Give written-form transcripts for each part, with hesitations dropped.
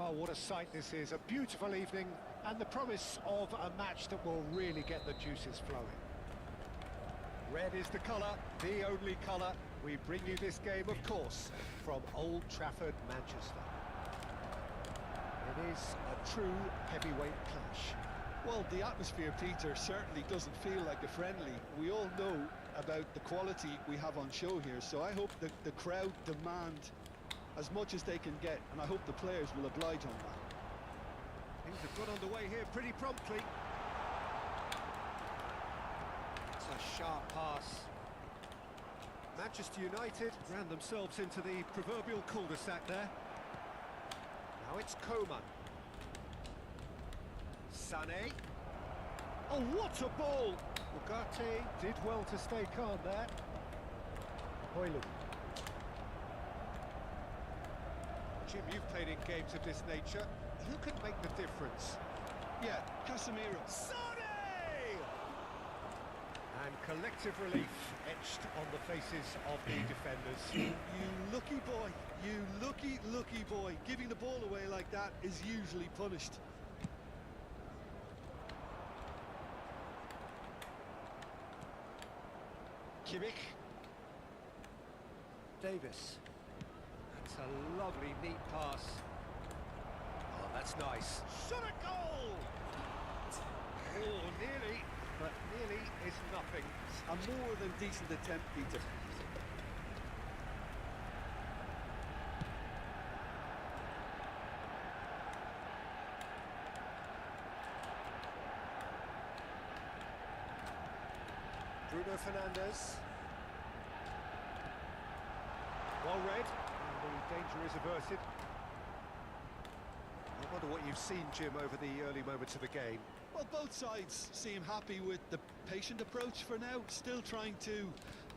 Oh, what a sight this is. A beautiful evening and the promise of a match that will really get the juices flowing. Red is the colour, the only colour. We bring you this game, of course, from Old Trafford, Manchester. It is a true heavyweight clash. Well, the atmosphere, Peter, certainly doesn't feel like a friendly. We all know about the quality we have on show here, so I hope that the crowd demand as much as they can get, and I hope the players will oblige on that. Things have got underway here pretty promptly. It's a sharp pass. Manchester United ran themselves into the proverbial cul-de-sac there. Now it's Coman. Sané. Oh, what a ball! Ugarte did well to stay calm there. Højlund. Jim, you've played in games of this nature. Who can make the difference? Yeah, Casemiro. Sané! And collective relief etched on the faces of the defenders. You lucky boy, you lucky boy. Giving the ball away like that is usually punished. Kimmich. Davis. That's a lovely, neat pass. Oh, that's nice. Shot a goal! Oh, nearly, but nearly is nothing. A more than decent attempt, Peter. Bruno Fernandes. Well read, and the danger is averted. I wonder what you've seen, Jim, over the early moments of the game. Well, both sides seem happy with the patient approach for now, still trying to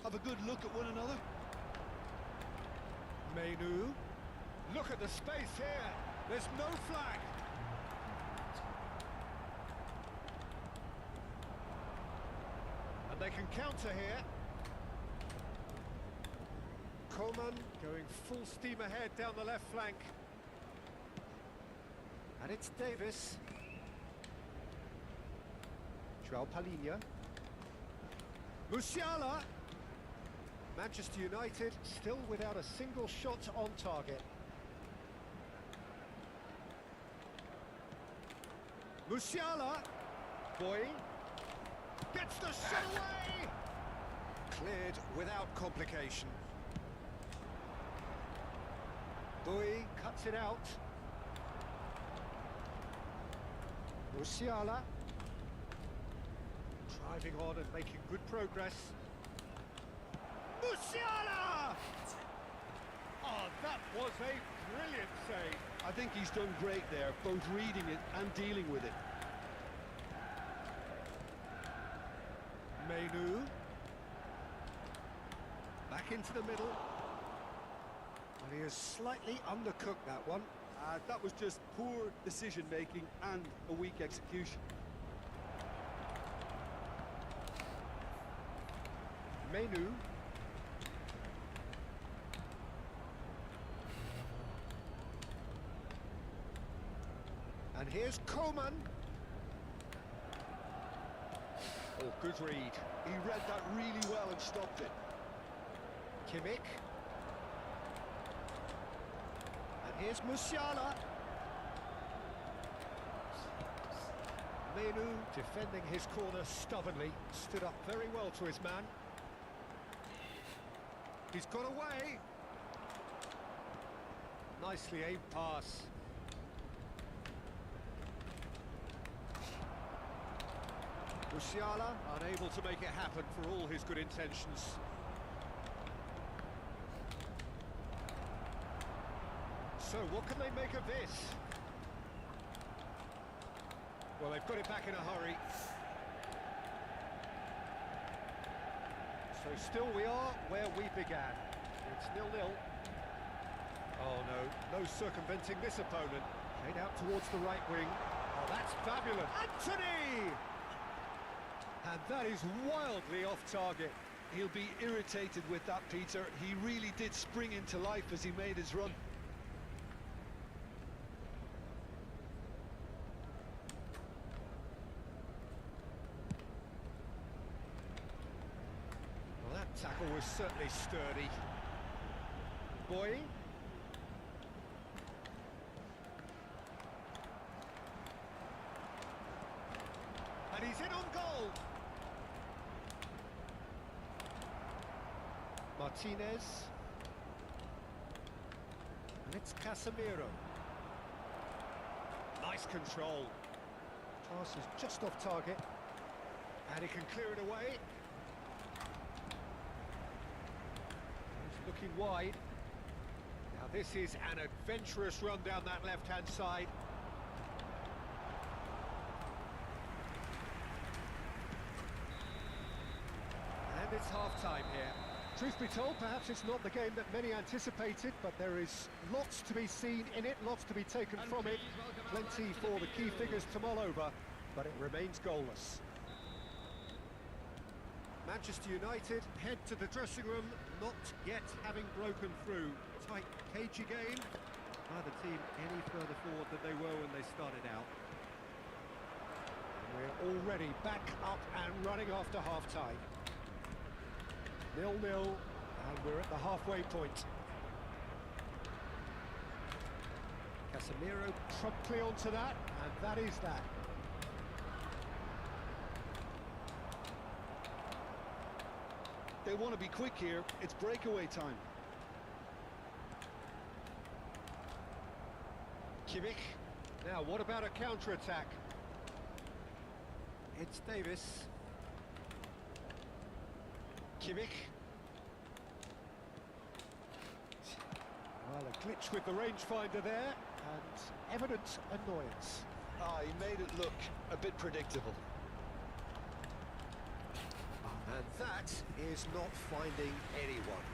have a good look at one another. Menu. Look at the space here. There's no flag. And they can counter here. Coman going full steam ahead down the left flank. And it's Davis. João Palhinha. Musiala. Manchester United still without a single shot on target. Musiala. Boy. Gets the shot away! Cleared without complication. Boy cuts it out. Musiala. Driving on and making good progress. Musiala! Oh, that was a brilliant save. I think he's done great there, both reading it and dealing with it. Menu. Back into the middle. And he has slightly undercooked that one. That was just poor decision-making and a weak execution. Menu. And here's Coman. Oh, good read. He read that really well and stopped it. Kimmich. And here's Musiala. Menu defending his corner stubbornly. Stood up very well to his man. He's got away. Nicely aimed pass. Musiala unable to make it happen for all his good intentions. So what can they make of this? Well, they've got it back in a hurry. So still we are where we began. It's 0-0. Oh no, no circumventing this opponent. Played out towards the right wing. Oh, that's fabulous. Anthony! And that is wildly off target. He'll be irritated with that, Peter. He really did spring into life as he made his run. was certainly sturdy. Boy. And he's in on goal. Martinez. And it's Casemiro. Nice control. Pass is just off target. And he can clear it away. He's looking wide. Now this is an adventurous run down that left-hand side. And it's half-time here. Truth be told, perhaps it's not the game that many anticipated, but there is lots to be seen in it, lots to be taken from it. Plenty for the key figures to mull over, but it remains goalless. Manchester United head to the dressing room, not yet having broken through. Tight, cagey game. Neither team any further forward than they were when they started out. And we're already back up and running after half-time. 0-0, and we're at the halfway point. Casemiro promptly onto that, and that is that. They want to be quick here. It's breakaway time. Kimmich. Now, what about a counter-attack? It's Davis. Kimmich. Well, a glitch with the rangefinder there, and evident annoyance. Ah, he made it look a bit predictable. And that is not finding anyone.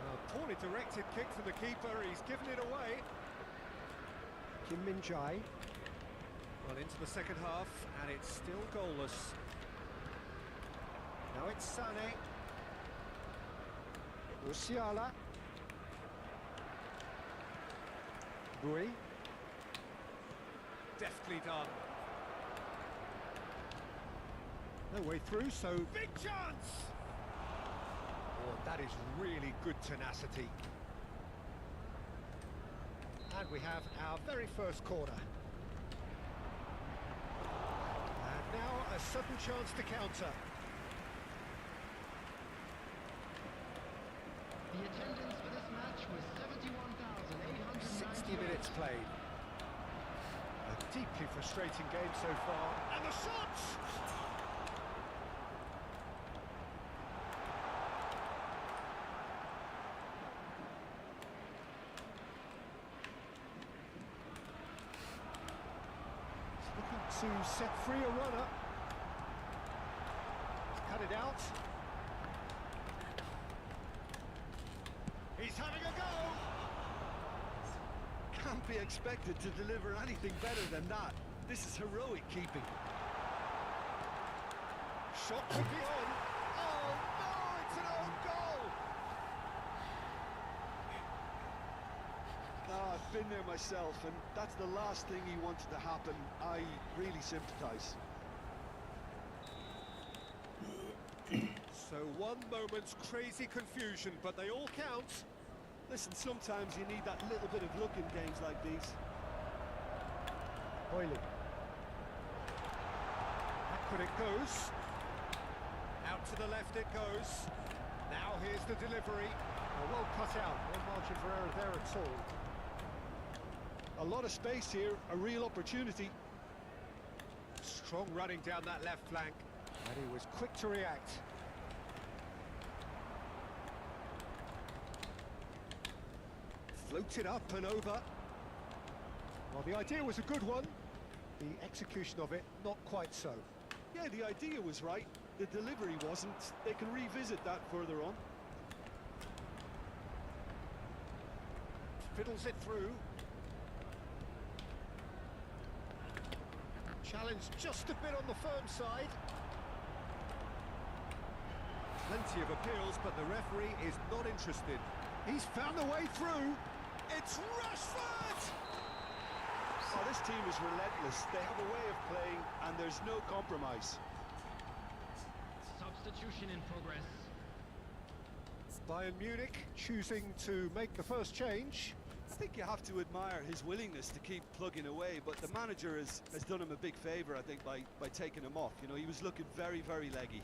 A poorly directed kick from the keeper, he's given it away. Kim Min-jae. Well, into the second half, and it's still goalless. Now it's Sané. Musiala. Bui. Deftly done. No way through, so big chance! Oh, that is really good tenacity. And we have our very first corner. And now a sudden chance to counter. The attendance for this match was 71,800. 60 minutes played. A deeply frustrating game so far. And the shots! To set free a runner. Cut it out. He's having a go. Can't be expected to deliver anything better than that. This is heroic keeping. Shot could be on. Oh no, it's an own goal. Ah, I've been there myself, and that's the last thing he wanted to happen. I really sympathise. So one moment's crazy confusion, but they all count. Listen, sometimes you need that little bit of luck in games like these. Oily. Backward it goes. Out to the left it goes. Now here's the delivery. Oh, well cut out. No margin for error there at all. A lot of space here, a real opportunity. Strong running down that left flank. And he was quick to react. Floated up and over. Well, the idea was a good one. The execution of it, not quite so. Yeah, the idea was right. The delivery wasn't. They can revisit that further on. Fiddles it through. Challenge just a bit on the firm side. Plenty of appeals, but the referee is not interested. He's found a way through. It's Rashford! Oh, this team is relentless. They have a way of playing, and there's no compromise. Substitution in progress. Bayern Munich choosing to make the first change. I think you have to admire his willingness to keep plugging away, but the manager has done him a big favour, I think, by taking him off. You know, he was looking very, very leggy.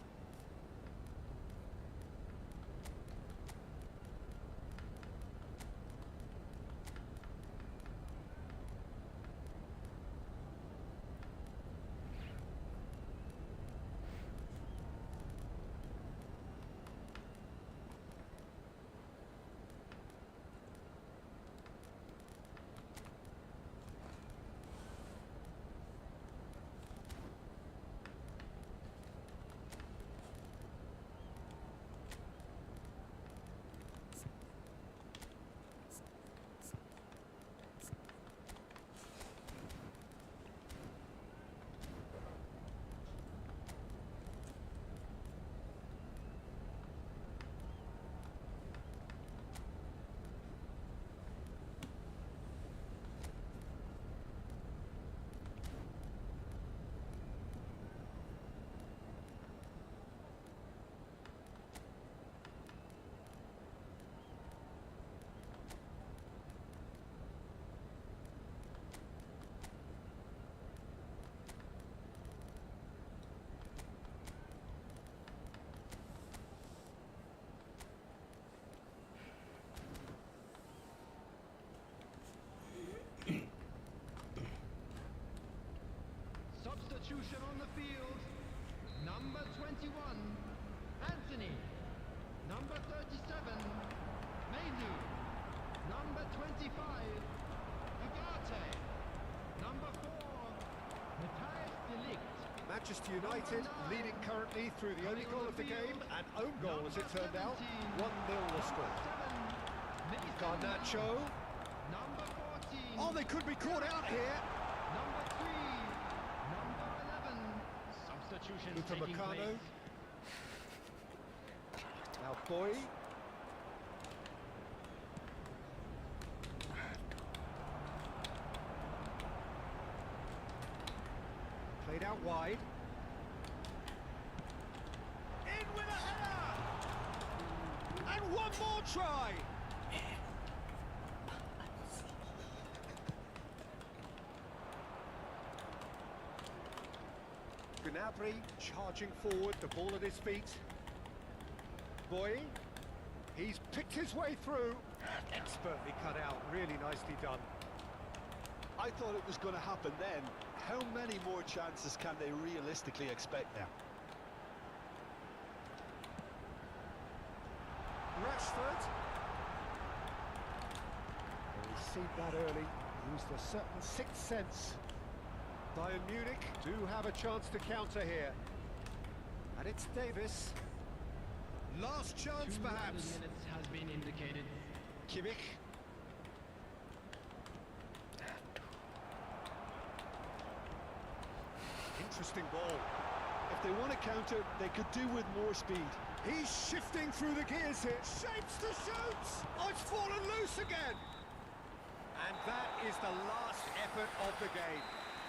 Substitution on the field. Number 21, Anthony. Number 37, Mainoo. Number 25, Agate. Number 4, Matthias Delict. Manchester United leading currently through the only goal of the game, an own goal as it turned out. 1-0 the score. Garnacho. Number 14. Oh, they could be caught out here. Number 3. Number 11. Substitution Luther taking Meccano. place. Now Boy. Played out wide. In with a header! And one more try! Gnabry charging forward, the ball at his feet. Boy, he's picked his way through. Expertly cut out, really nicely done. I thought it was going to happen then. How many more chances can they realistically expect now? Rashford. They received that early, used a certain sixth sense. Bayern Munich do have a chance to counter here. And it's Davis. Last chance 2 perhaps. minutes has been indicated. Kimmich. Interesting ball. If they want to counter, they could do with more speed. He's shifting through the gears here. Shapes to shoot. Oh, it's fallen loose again. And that is the last effort of the game.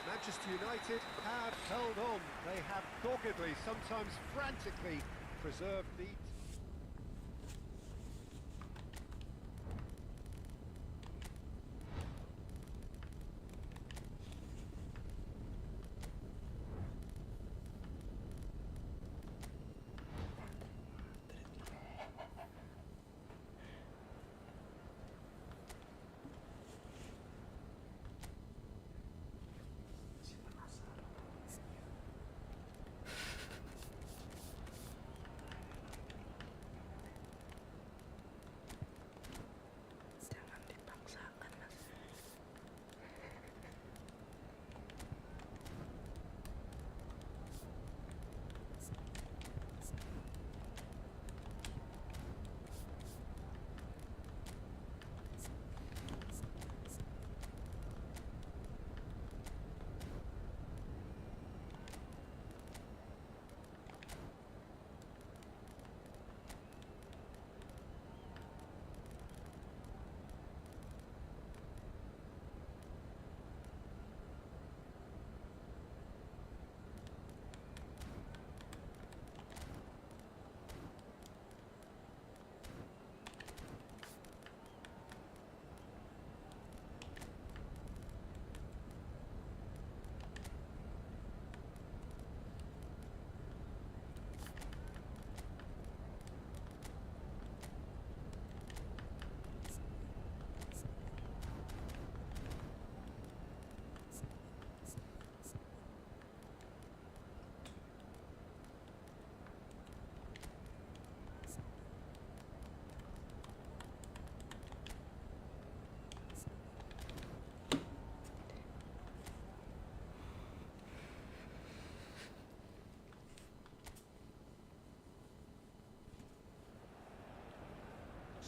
Manchester United have held on. They have doggedly, sometimes frantically, preserved lead.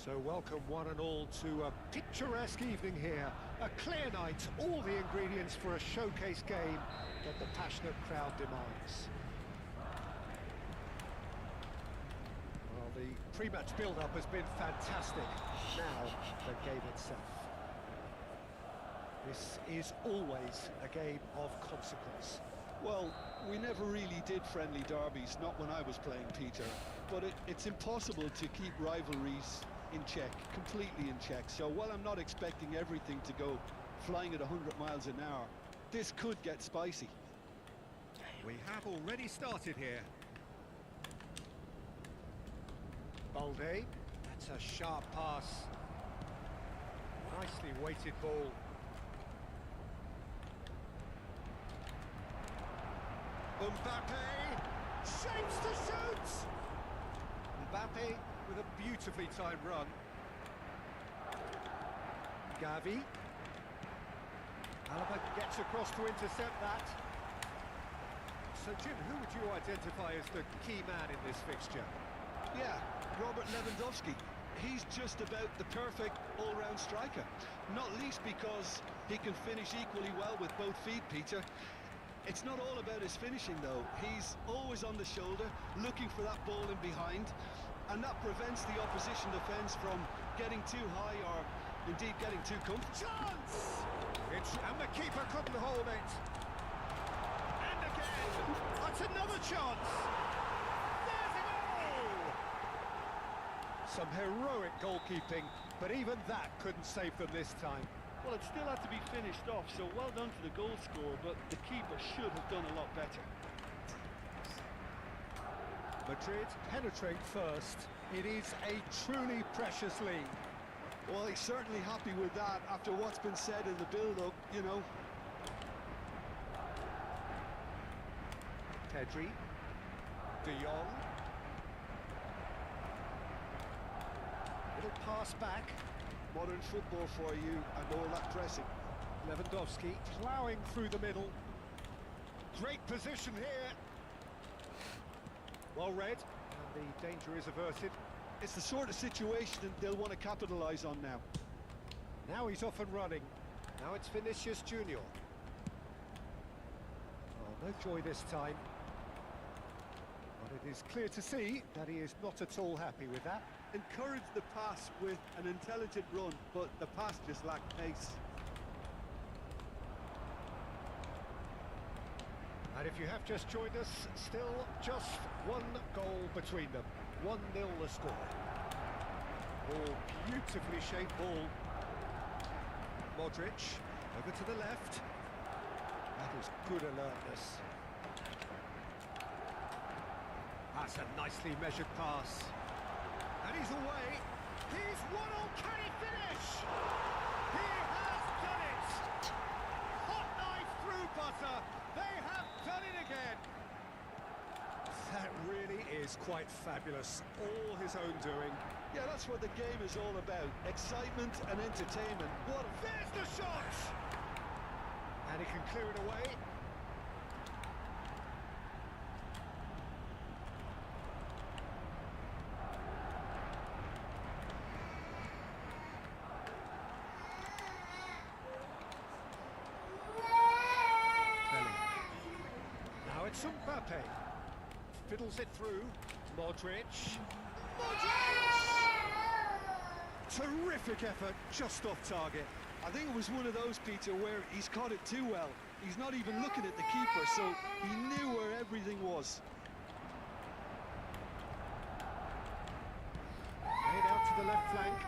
So welcome one and all to a picturesque evening here. A clear night, all the ingredients for a showcase game that the passionate crowd demands. Well, the pre-match build-up has been fantastic. Now, the game itself. This is always a game of consequence. Well, we never really did friendly derbies, not when I was playing, Peter. But it's impossible to keep rivalries in check, completely in check. So while I'm not expecting everything to go flying at 100 miles an hour, this could get spicy. We have already started here. Balde, that's a sharp pass. Nicely weighted ball. Mbappe shapes to shoot. Mbappe with a beautifully timed run. Gavi. Alaba gets across to intercept that. So Jim, who would you identify as the key man in this fixture? Yeah, Robert Lewandowski. He's just about the perfect all-round striker. Not least because he can finish equally well with both feet, Peter. It's not all about his finishing, though. He's always on the shoulder, looking for that ball in behind, and that prevents the opposition defence from getting too high or indeed getting too comfortable. Chance! And the keeper couldn't hold it. And again, that's another chance. There's a goal! Some heroic goalkeeping, but even that couldn't save them this time. Well, it still had to be finished off, so well done to the goal scorer, but the keeper should have done a lot better. Madrid penetrate first. It is a truly precious lead. Well, he's certainly happy with that after what's been said in the build-up, you know. Pedri. De Jong. Little pass back. Modern football for you and all that pressing. Lewandowski ploughing through the middle. Great position here. Well read, and the danger is averted. It's the sort of situation that they'll want to capitalise on now. Now he's off and running. Now it's Vinicius Junior. Oh, no joy this time. But it is clear to see that he is not at all happy with that. Encouraged the pass with an intelligent run, but the pass just lacked pace. And if you have just joined us, still just one goal between them. 1-0 the score. All beautifully shaped ball. Modric, over to the left. That is good alertness. That's a nicely measured pass. And he's away. He's one on. Can he finish? He has done it. Hot knife through butter. They have done it again. That really is quite fabulous. All his own doing. Yeah, that's what the game is all about. Excitement and entertainment. What? There's the shot. And he can clear it away. Now it's Mbappe. Fiddles it through. Modric. Terrific effort, just off target. I think it was one of those, Peter, where he's caught it too well. He's not even looking at the keeper, so he knew where everything was. Made out to the left flank.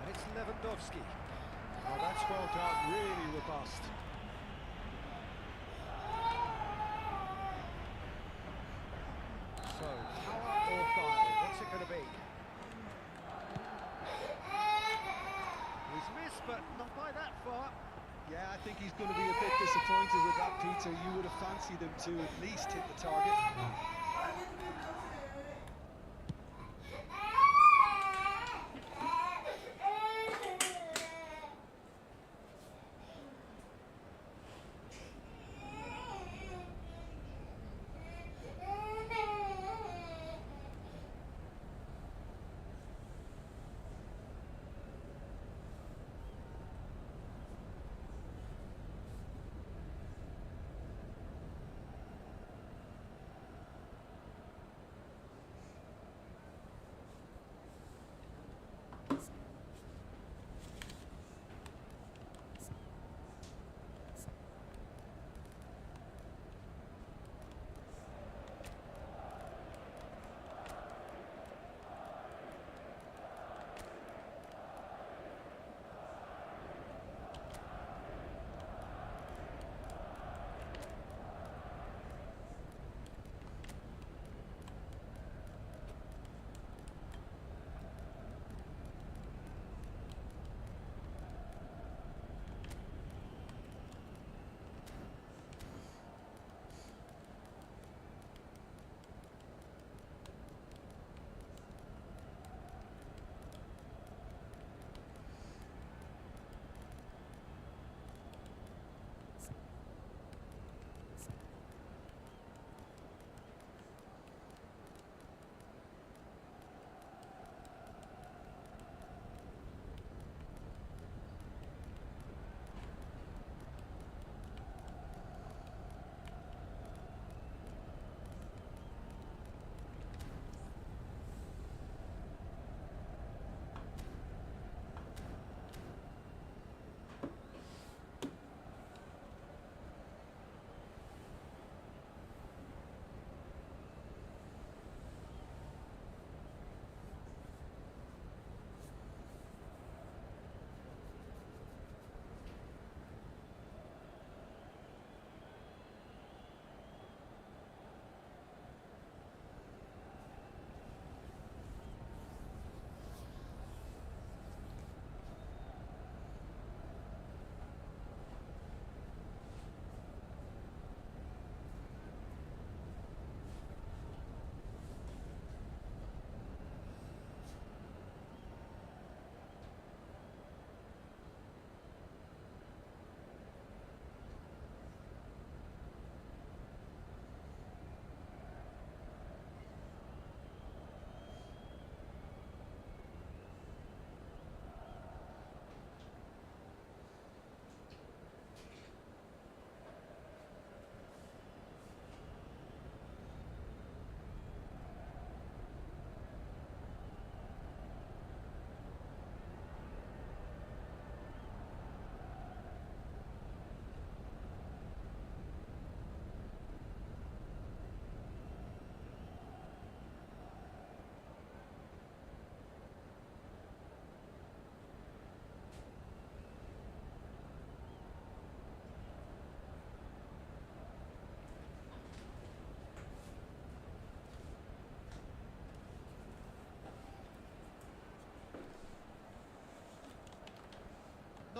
And it's Lewandowski. Oh, that's well done, really robust. So, power or guile, what's it going to be? He's missed, but not by that far. Yeah, I think he's going to be a bit disappointed with that, Peter. You would have fancied him to at least hit the target.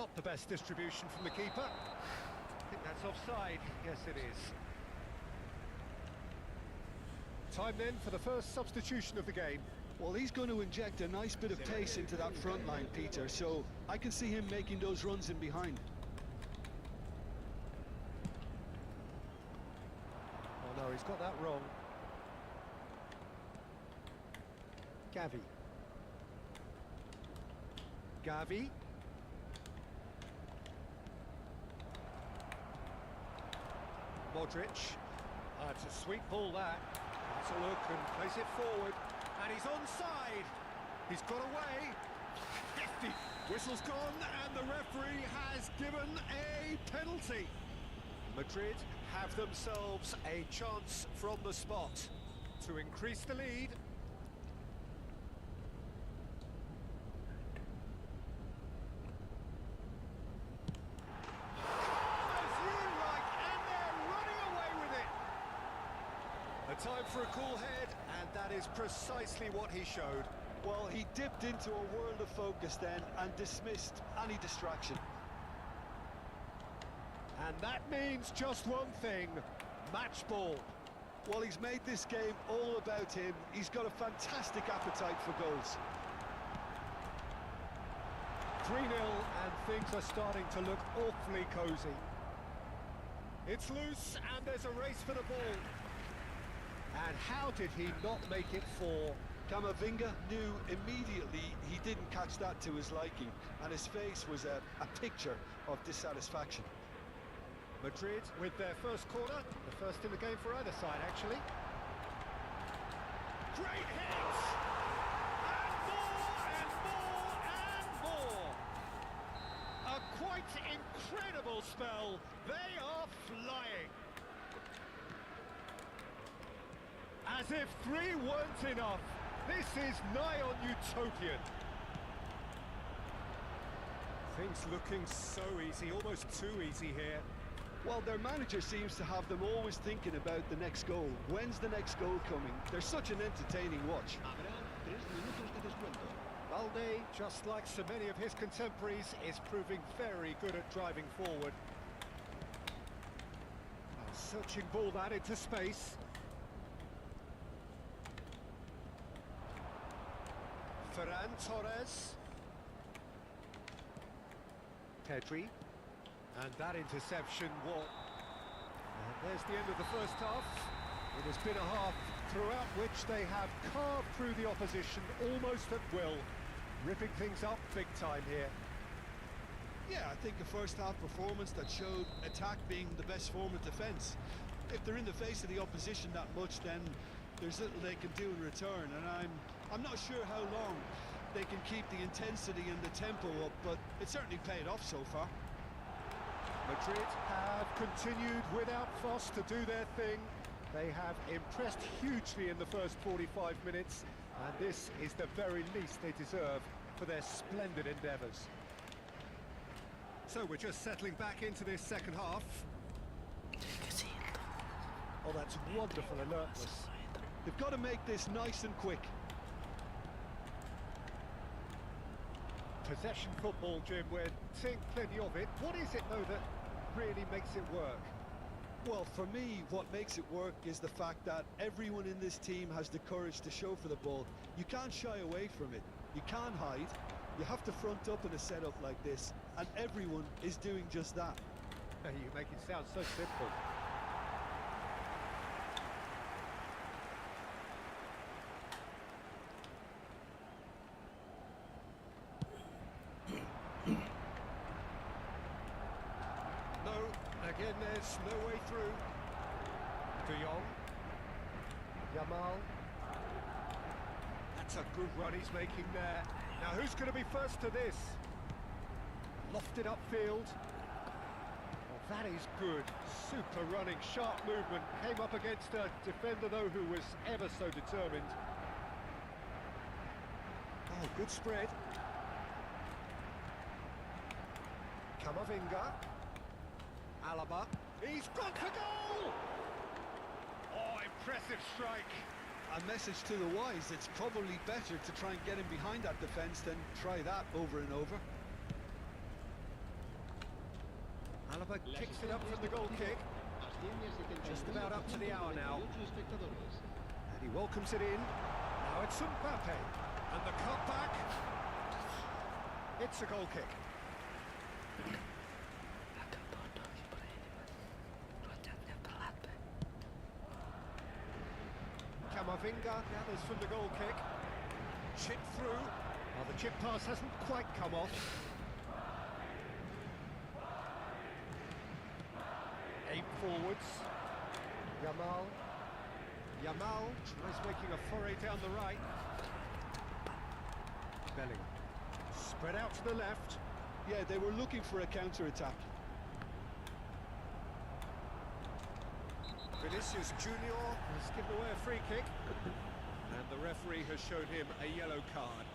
Not the best distribution from the keeper. I think that's offside. Yes, it is. Time then for the first substitution of the game. Well, he's going to inject a nice bit of pace into that front line, Peter, so I can see him making those runs in behind. Oh no, he's got that wrong. Gavi. Modric. It's a sweet ball, that. That's a look and plays it forward. And he's onside. He's got away. 50. Whistle's gone and the referee has given a penalty. Madrid have themselves a chance from the spot to increase the lead. A time for a cool head, and that is precisely what he showed. Well, he dipped into a world of focus then and dismissed any distraction. And that means just one thing, match ball. Well, he's made this game all about him. He's got a fantastic appetite for goals. 3-0, and things are starting to look awfully cosy. It's loose, and there's a race for the ball. And how did he not make it 4? Camavinga knew immediately he didn't catch that to his liking, and his face was a picture of dissatisfaction. Madrid with their first corner, the first in the game for either side, actually. Great hit! And more, and more, and more! A quite incredible spell. They are flying. As if 3 weren't enough, this is nigh on utopian. Things looking so easy, almost too easy here. Well, their manager seems to have them always thinking about the next goal. When's the next goal coming? They're such an entertaining watch. Balde, just like so many of his contemporaries, is proving very good at driving forward. A searching ball that into space. Ferran Torres. Pedri. And that interception, what? And there's the end of the first half. It has been a half throughout which they have carved through the opposition almost at will, ripping things up big time here. Yeah, I think a first-half performance that showed attack being the best form of defence. If they're in the face of the opposition that much, then there's little they can do in return, and I'm not sure how long they can keep the intensity and the tempo up, but it certainly paid off so far. Madrid have continued without fuss to do their thing. They have impressed hugely in the first 45 minutes, and this is the very least they deserve for their splendid endeavours. So we're just settling back into this second half. Oh, that's wonderful alertness. They've got to make this nice and quick. Possession football, Jim, we're seeing plenty of it. What is it, though, that really makes it work? Well, for me, what makes it work is the fact that everyone in this team has the courage to show for the ball. You can't shy away from it. You can't hide. You have to front up in a setup like this, and everyone is doing just that. You make it sound so simple. Again, there's no way through. De Jong. Yamal. That's a good run he's making there. Now, who's going to be first to this? Lofted upfield. Oh, that is good. Super running, sharp movement. Came up against a defender, though, who was ever so determined. Oh, good spread. Camavinga. Alaba, he's got to goal! Oh, impressive strike. A message to the wise, it's probably better to try and get him behind that defence than try that over and over. Alaba kicks it up from the goal kick. Just about up to the hour now. And he welcomes it in. Now it's Mbappe. And the cutback. It's a goal kick. Agak bodoh kiper ini mas. Loncatnya telat deh. Camavinga gathers from the goal kick. Chip through. Well, the chip pass hasn't quite come off. Aim forwards. Yamal tries making a foray down the right. Bellingham. Spread out to the left. Yeah, they were looking for a counter-attack. Vinicius Junior has given away a free kick. And the referee has shown him a yellow card.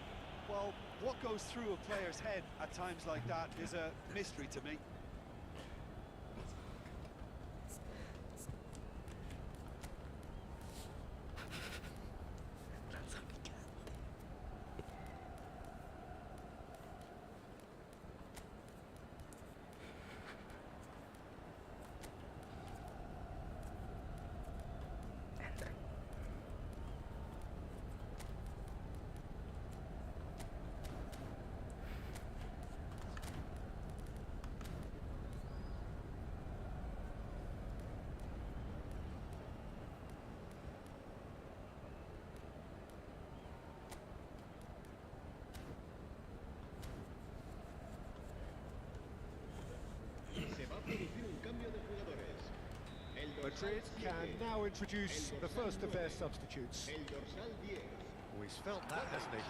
Well, what goes through a player's head at times like that is a mystery to me. Langsung diganti. Enter. Se va a producir un cambio de jugadores. El Madrid can now introduce the first of their substitutes. El dorsal 10. Oh, he's felt that, hasn't he?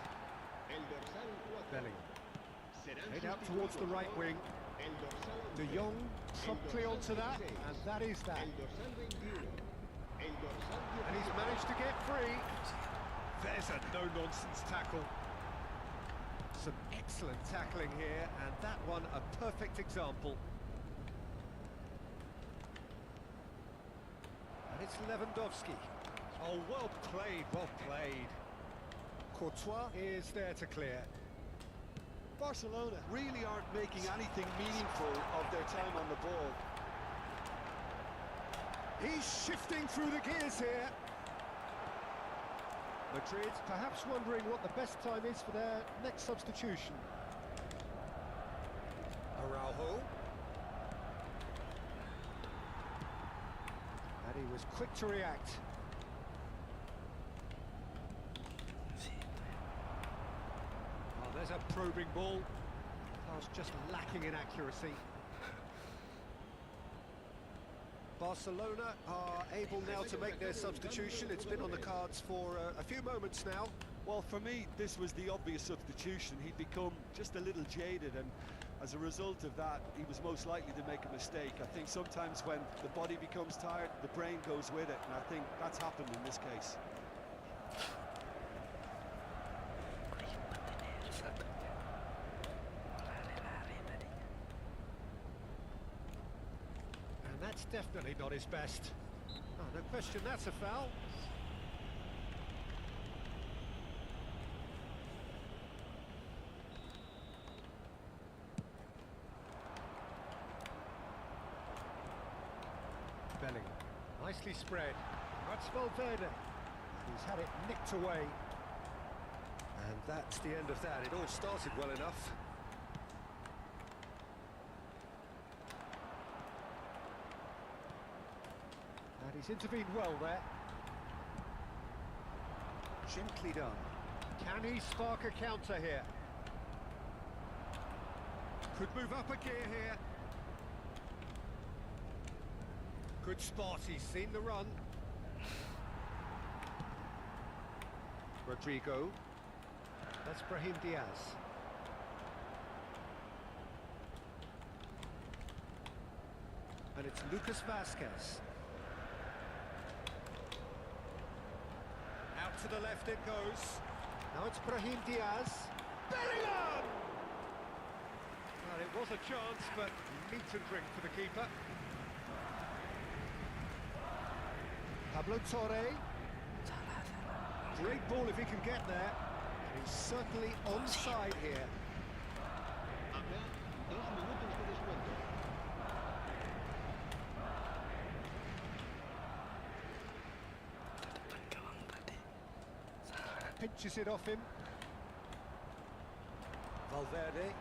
El dorsal 4. Bellingham. Serán Head out towards the right wing. El dorsal De 11. Jong promptly onto that, and that is that. El dorsal 21. El dorsal And he's 17. managed to get free. There's a no-nonsense tackle. Some excellent tackling here, and that one a perfect example. And it's Lewandowski. Oh, well played, well played. Courtois is there to clear. Barcelona really aren't making anything meaningful of their time on the ball. He's shifting through the gears here. Madrid perhaps wondering what the best time is for their next substitution. Araujo. And he was quick to react. Oh, there's a probing ball. Pass just lacking in accuracy. Barcelona are able now to make their substitution. It's been on the cards for a few moments now. Well, for me, this was the obvious substitution. He'd become just a little jaded, and as a result of that, he was most likely to make a mistake. I think sometimes when the body becomes tired, the brain goes with it, and I think that's happened in this case. Satunya. Lari-lari tadinya. And that's definitely not his best. Oh, no question, that's a foul. Bellingham, nicely spread. That's Valverde. He's had it nicked away. And that's the end of that. It all started well enough. And he's intervened well there. Gently done. Can he spark a counter here? Could move up a gear here. Good spot, he's seen the run. Rodrigo. That's Brahim Diaz. And it's Lucas Vasquez. Out to the left it goes. Now it's Brahim Diaz. Bellingham! Well, it was a chance, but meet and drink for the keeper. Pablo Torre. Great ball if he can get there. And he's certainly onside here. Acá, 2 minutos de descuento. pinches it off him. Valverde,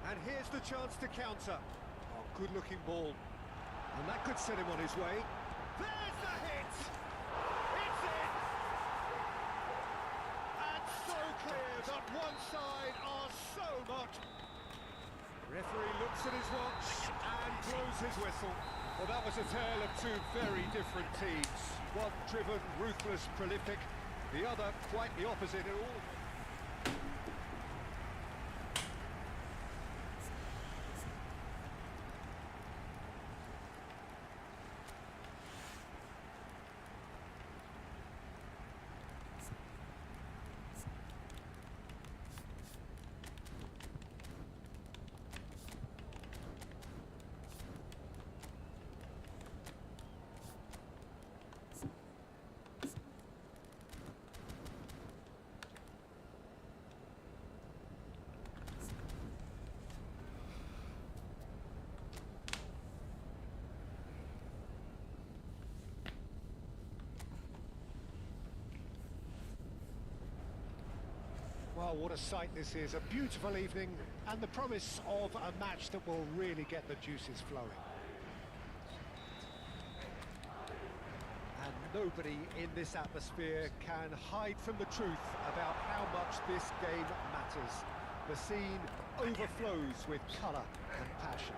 and here's the chance to counter. Oh, good-looking ball. And that could set him on his way. There's the hit! It's in! And so clear that one side are so much. Referee looks at his watch and blows his whistle. Well, that was a tale of two very different teams. One driven, ruthless, prolific. The other quite the opposite in all. Well, what a sight this is. A beautiful evening and the promise of a match that will really get the juices flowing. And nobody in this atmosphere can hide from the truth about how much this game matters. The scene overflows with colour and passion.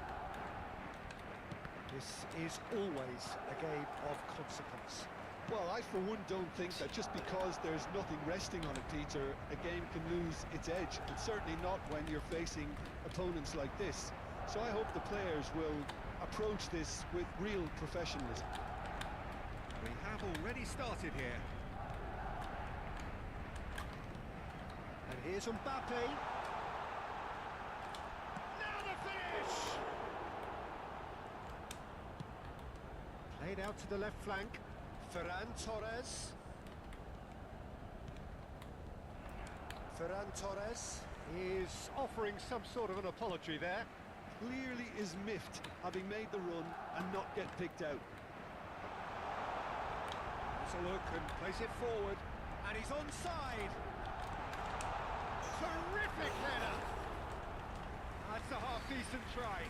This is always a game of consequence. Well, I for one don't think that just because there's nothing resting on it, Peter, a game can lose its edge, and certainly not when you're facing opponents like this. So I hope the players will approach this with real professionalism. We have already started here. And here's Mbappe. Now the finish! Played out to the left flank. Ferran Torres. Ferran Torres is offering some sort of an apology there. Clearly is miffed, having made the run and not get picked out. Has a look and plays it forward, and he's onside. Terrific header. That's a half-decent try.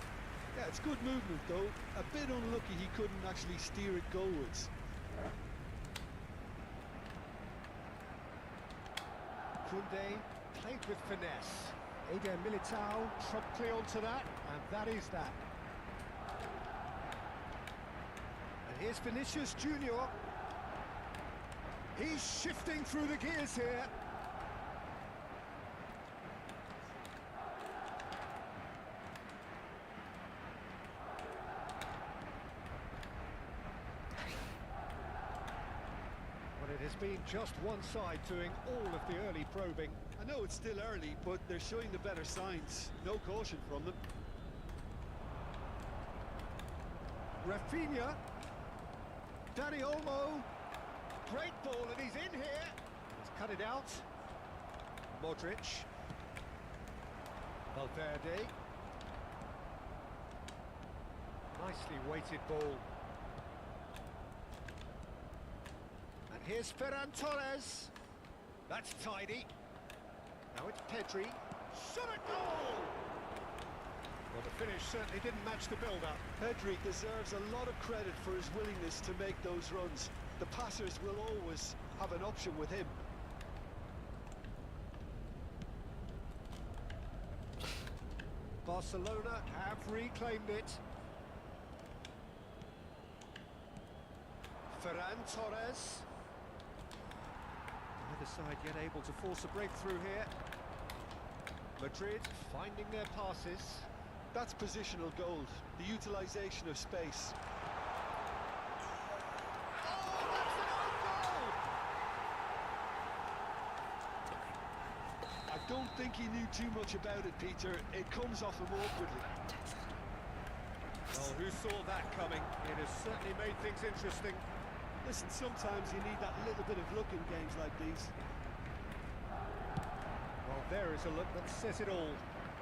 Yeah, it's good movement though. A bit unlucky he couldn't actually steer it goalwards. Koundé played with finesse. Eder Militao promptly onto that, and that is that. And here's Vinicius Junior. He's shifting through the gears here. It has been just one side doing all of the early probing. I know it's still early, but they're showing the better signs. No caution from them. Rafinha. Dani Olmo. Great ball, and he's in here. He's cut it out. Modric. Valverde. Nicely weighted ball. Here's Ferran Torres. That's tidy. Now it's Pedri. Shot at goal! Well, the finish certainly didn't match the build-up. Pedri deserves a lot of credit for his willingness to make those runs. The passers will always have an option with him. Barcelona have reclaimed it. Ferran Torres. Neither side yet able to force a breakthrough here. Madrid finding their passes. That's positional gold, the utilisation of space. Oh, that's an own goal! I don't think he knew too much about it, Peter. It comes off him awkwardly. Well, who saw that coming? It has certainly made things interesting. Listen, sometimes you need that little bit of luck in games like these. Well, there is a look that says it all.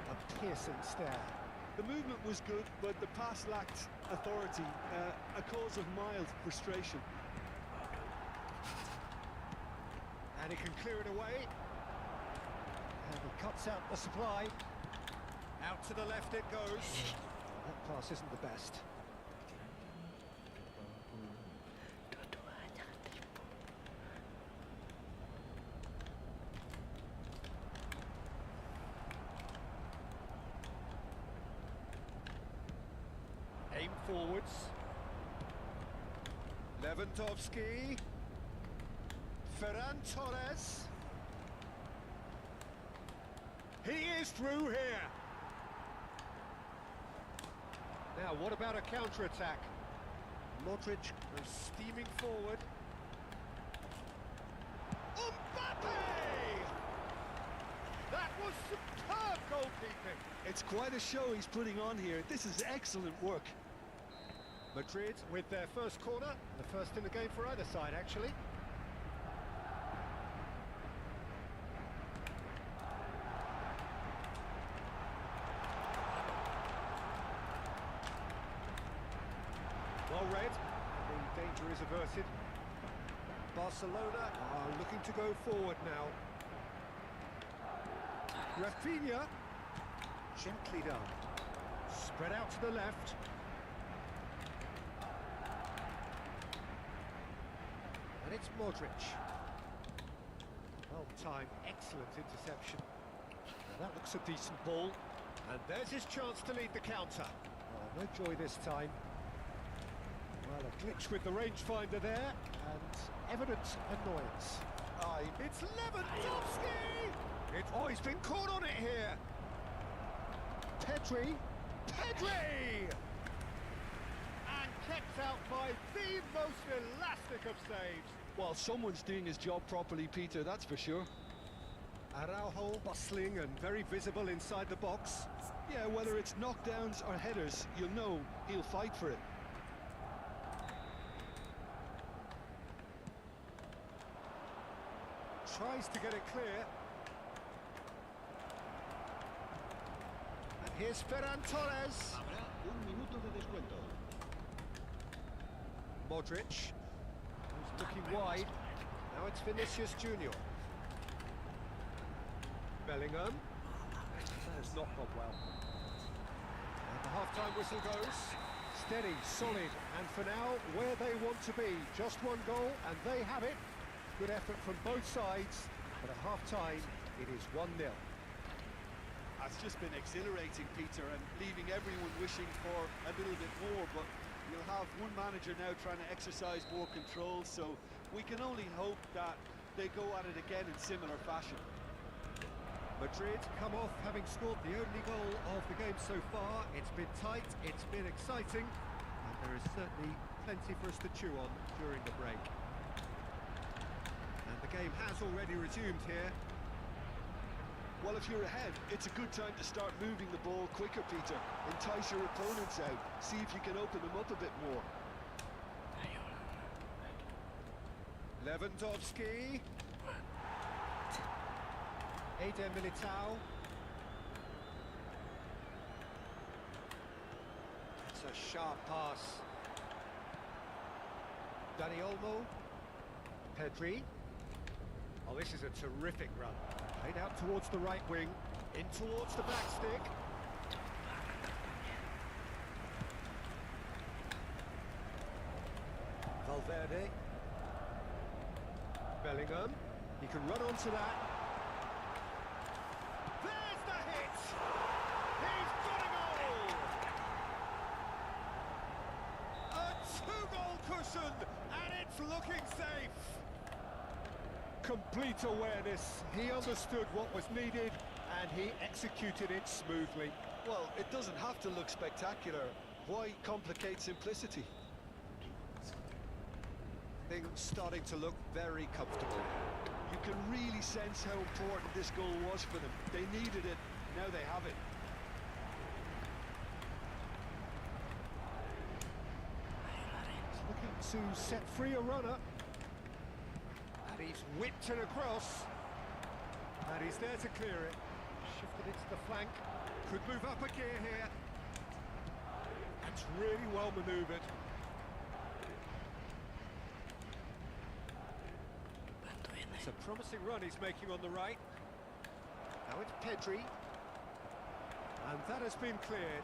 A piercing stare. The movement was good, but the pass lacked authority, a cause of mild frustration. And he can clear it away. And he cuts out the supply. Out to the left it goes. That pass isn't the best. Dua-duanya ketipu. Aim forwards. Lewandowski. Ferran Torres. He is through here. Now, what about a counter-attack? Modric goes steaming forward. Mbappe! That was superb goalkeeping. It's quite a show he's putting on here. This is excellent work. Madrid with their first corner, the first in the game for either side, actually. Well read, the danger is averted. Barcelona are looking to go forward now. Rafinha, gently done. Spread out to the left. And it's Modric. Well timed, excellent interception. Now that looks a decent ball. And there's his chance to lead the counter. Oh, no joy this time. Well, a glitch with the rangefinder there, and evident annoyance. It's Lewandowski! Oh, he's been caught on it here. Pedri! And kept out by the most elastic of saves. Well, someone's doing his job properly, Peter, that's for sure. Araujo bustling and very visible inside the box. Yeah, whether it's knockdowns or headers, you'll know he'll fight for it. Tries to get it clear. And here's Ferran Torres. Habrá un minuto de descuento. Modric, who's looking wide. Now it's Vinicius Junior. Bellingham. That has not gone well. And the half-time whistle goes. Steady, solid, and for now, where they want to be. Just one goal, and they have it. Good effort from both sides, but at half-time, it is 1-0. That's just been exhilarating, Peter, and leaving everyone wishing for a little bit more, but you'll have one manager now trying to exercise more control, so we can only hope that they go at it again in similar fashion. Madrid come off having scored the only goal of the game so far. It's been tight, it's been exciting, and there is certainly plenty for us to chew on during the break. And the game has already resumed here. Well, if you're ahead, it's a good time to start moving the ball quicker, Peter. Entice your opponents out. See if you can open them up a bit more. Lewandowski. Eder Militao. It's a sharp pass. Dani Olmo. Pedri. Oh, this is a terrific run. Played out towards the right wing, in towards the back stick. Valverde. Bellingham. He can run onto that. There's the hit! He's got a goal! A two-goal cushion, and it's looking safe. Complete awareness. He understood what was needed, and he executed it smoothly. Well, it doesn't have to look spectacular. Why complicate simplicity? Things starting to look very comfortable. You can really sense how important this goal was for them. They needed it, now they have it. He's looking to set free a runner. And he's whipped it across. And he's there to clear it. Shifted it to the flank. Could move up a gear here. That's really well manoeuvred. It's a promising run he's making on the right. Now it's Pedri. And that has been cleared.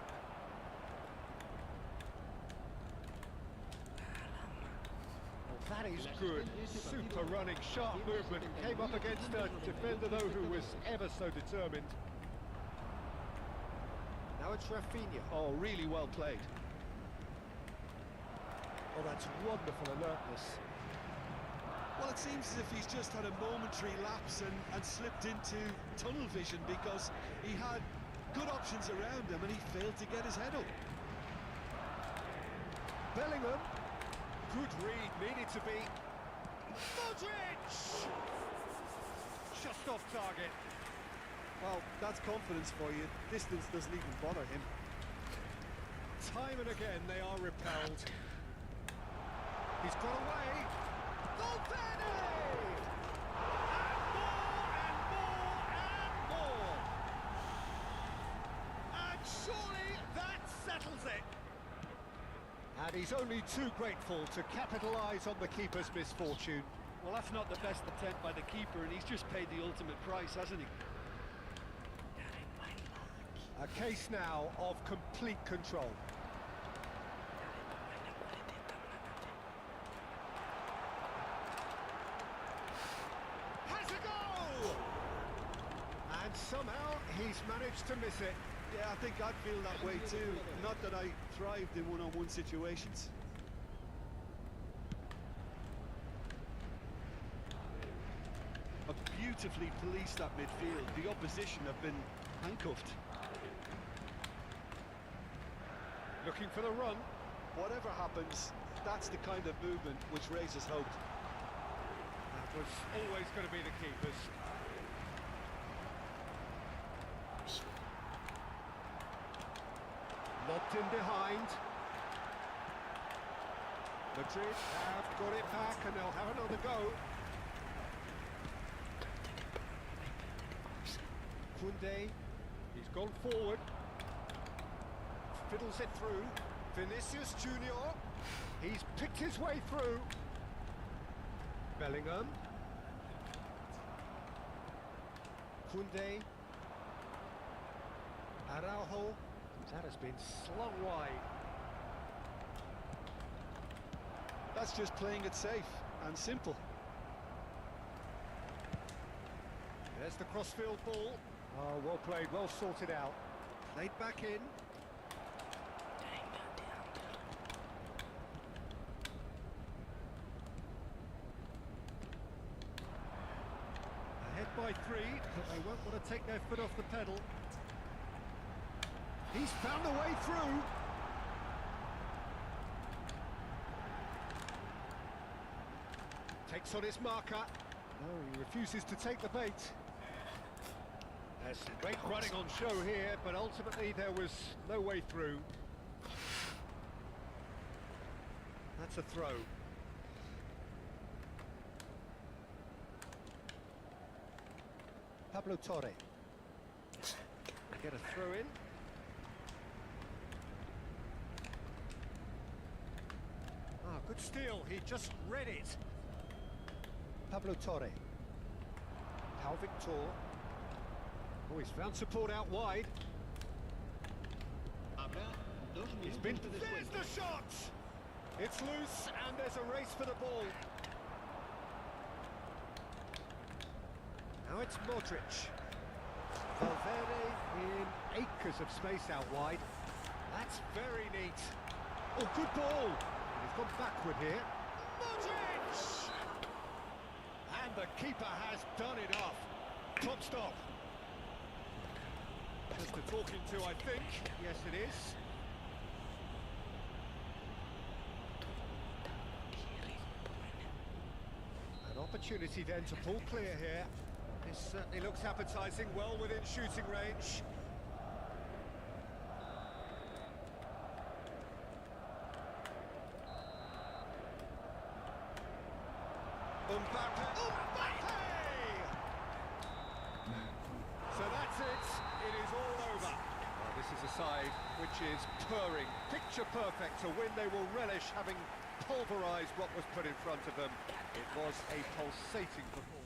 Well, that is good. Super running, sharp movement. Came up against a defender, though, who was ever so determined. Now it's Rafinha. Oh, really well played. Oh, that's wonderful alertness. Well, it seems as if he's just had a momentary lapse and slipped into tunnel vision because he had good options around him and he failed to get his head up. Bellingham. Good read, needed to be. Modric! Just off target. Well, that's confidence for you. Distance doesn't even bother him. Time and again they are repelled. He's got away. Valverde! And more! And surely that settles it. And he's only too grateful to capitalise on the keeper's misfortune. Well, that's not the best attempt by the keeper, and he's just paid the ultimate price, hasn't he? A case now of complete control. Has a goal! And somehow he's managed to miss it. Yeah, I think I'd feel that way too. Not that I thrived in one-on-one situations. A beautifully policed that midfield. The opposition have been handcuffed. Looking for the run. Whatever happens, that's the kind of movement which raises hope. That was always going to be the keeper's. Lobbed in behind. Madrid have got it back and they'll have another go. Kunde, he's gone forward. Fiddles it through. Vinicius Junior, he's picked his way through. Bellingham. Kunde. Araujo. That has been slung wide. That's just playing it safe and simple. There's the crossfield ball. Oh, well played, well sorted out. Played back in. Ahead by 3, but they won't want to take their foot off the pedal. He's found a way through. Takes on his marker. No, he refuses to take the bait. There's some great running on show here, but ultimately there was no way through. That's a throw. Pablo Torre. Get a throw in. Ah, good steal. He just read it. Pablo Torre. Pau Victor. Oh, he's found support out wide. He's been... There's the shot! It's loose, and there's a race for the ball. Now it's Modric. Valverde in acres of space out wide. That's very neat. Oh, good ball. He's gone backward here. Modric! And the keeper has done it off. Top stop. Just a talking to, I think. Yes, it is. An opportunity then to pull clear here. This certainly looks appetising, well within shooting range. Mbappe! So that's it. It is all over. Well, this is a side which is purring, picture perfect, a win they will relish, having pulverised what was put in front of them. It was a pulsating performance.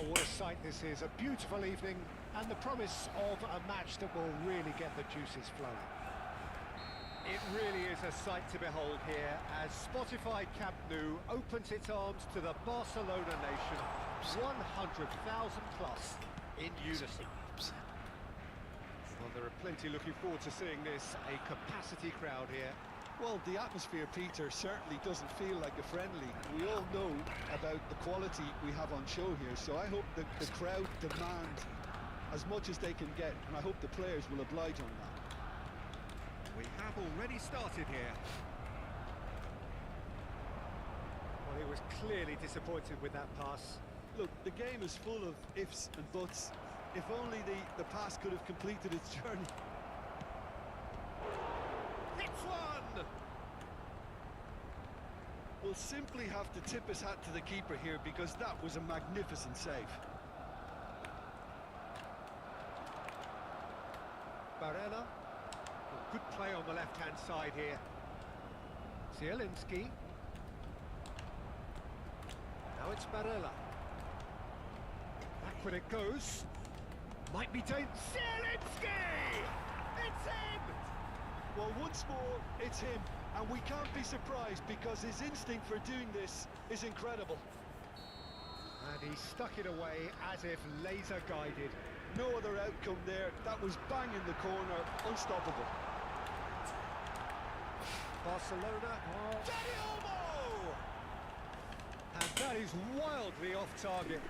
Oh, what a sight this is. A beautiful evening and the promise of a match that will really get the juices flowing. It really is a sight to behold here as Spotify Camp Nou opens its arms to the Barcelona nation, 100,000 plus in unison. Well, there are plenty looking forward to seeing this, a capacity crowd here. Well, the atmosphere, Peter, certainly doesn't feel like a friendly. We all know about the quality we have on show here, so I hope that the crowd demand as much as they can get, and I hope the players will oblige on that. We have already started here. Well, he was clearly disappointed with that pass. Look, the game is full of ifs and buts. If only the pass could have completed its journey. Hits one! We'll simply have to tip his hat to the keeper here because that was a magnificent save. Barella. Good play on the left-hand side here. Zielinski. Now it's Barella. Back when it goes. Might be dangerous. Zielinski! It's him! Well, once more, it's him. And we can't be surprised because his instinct for doing this is incredible. And he stuck it away as if laser-guided. No other outcome there. That was bang in the corner, unstoppable. Barcelona. Dani Olmo! And that is wildly off target.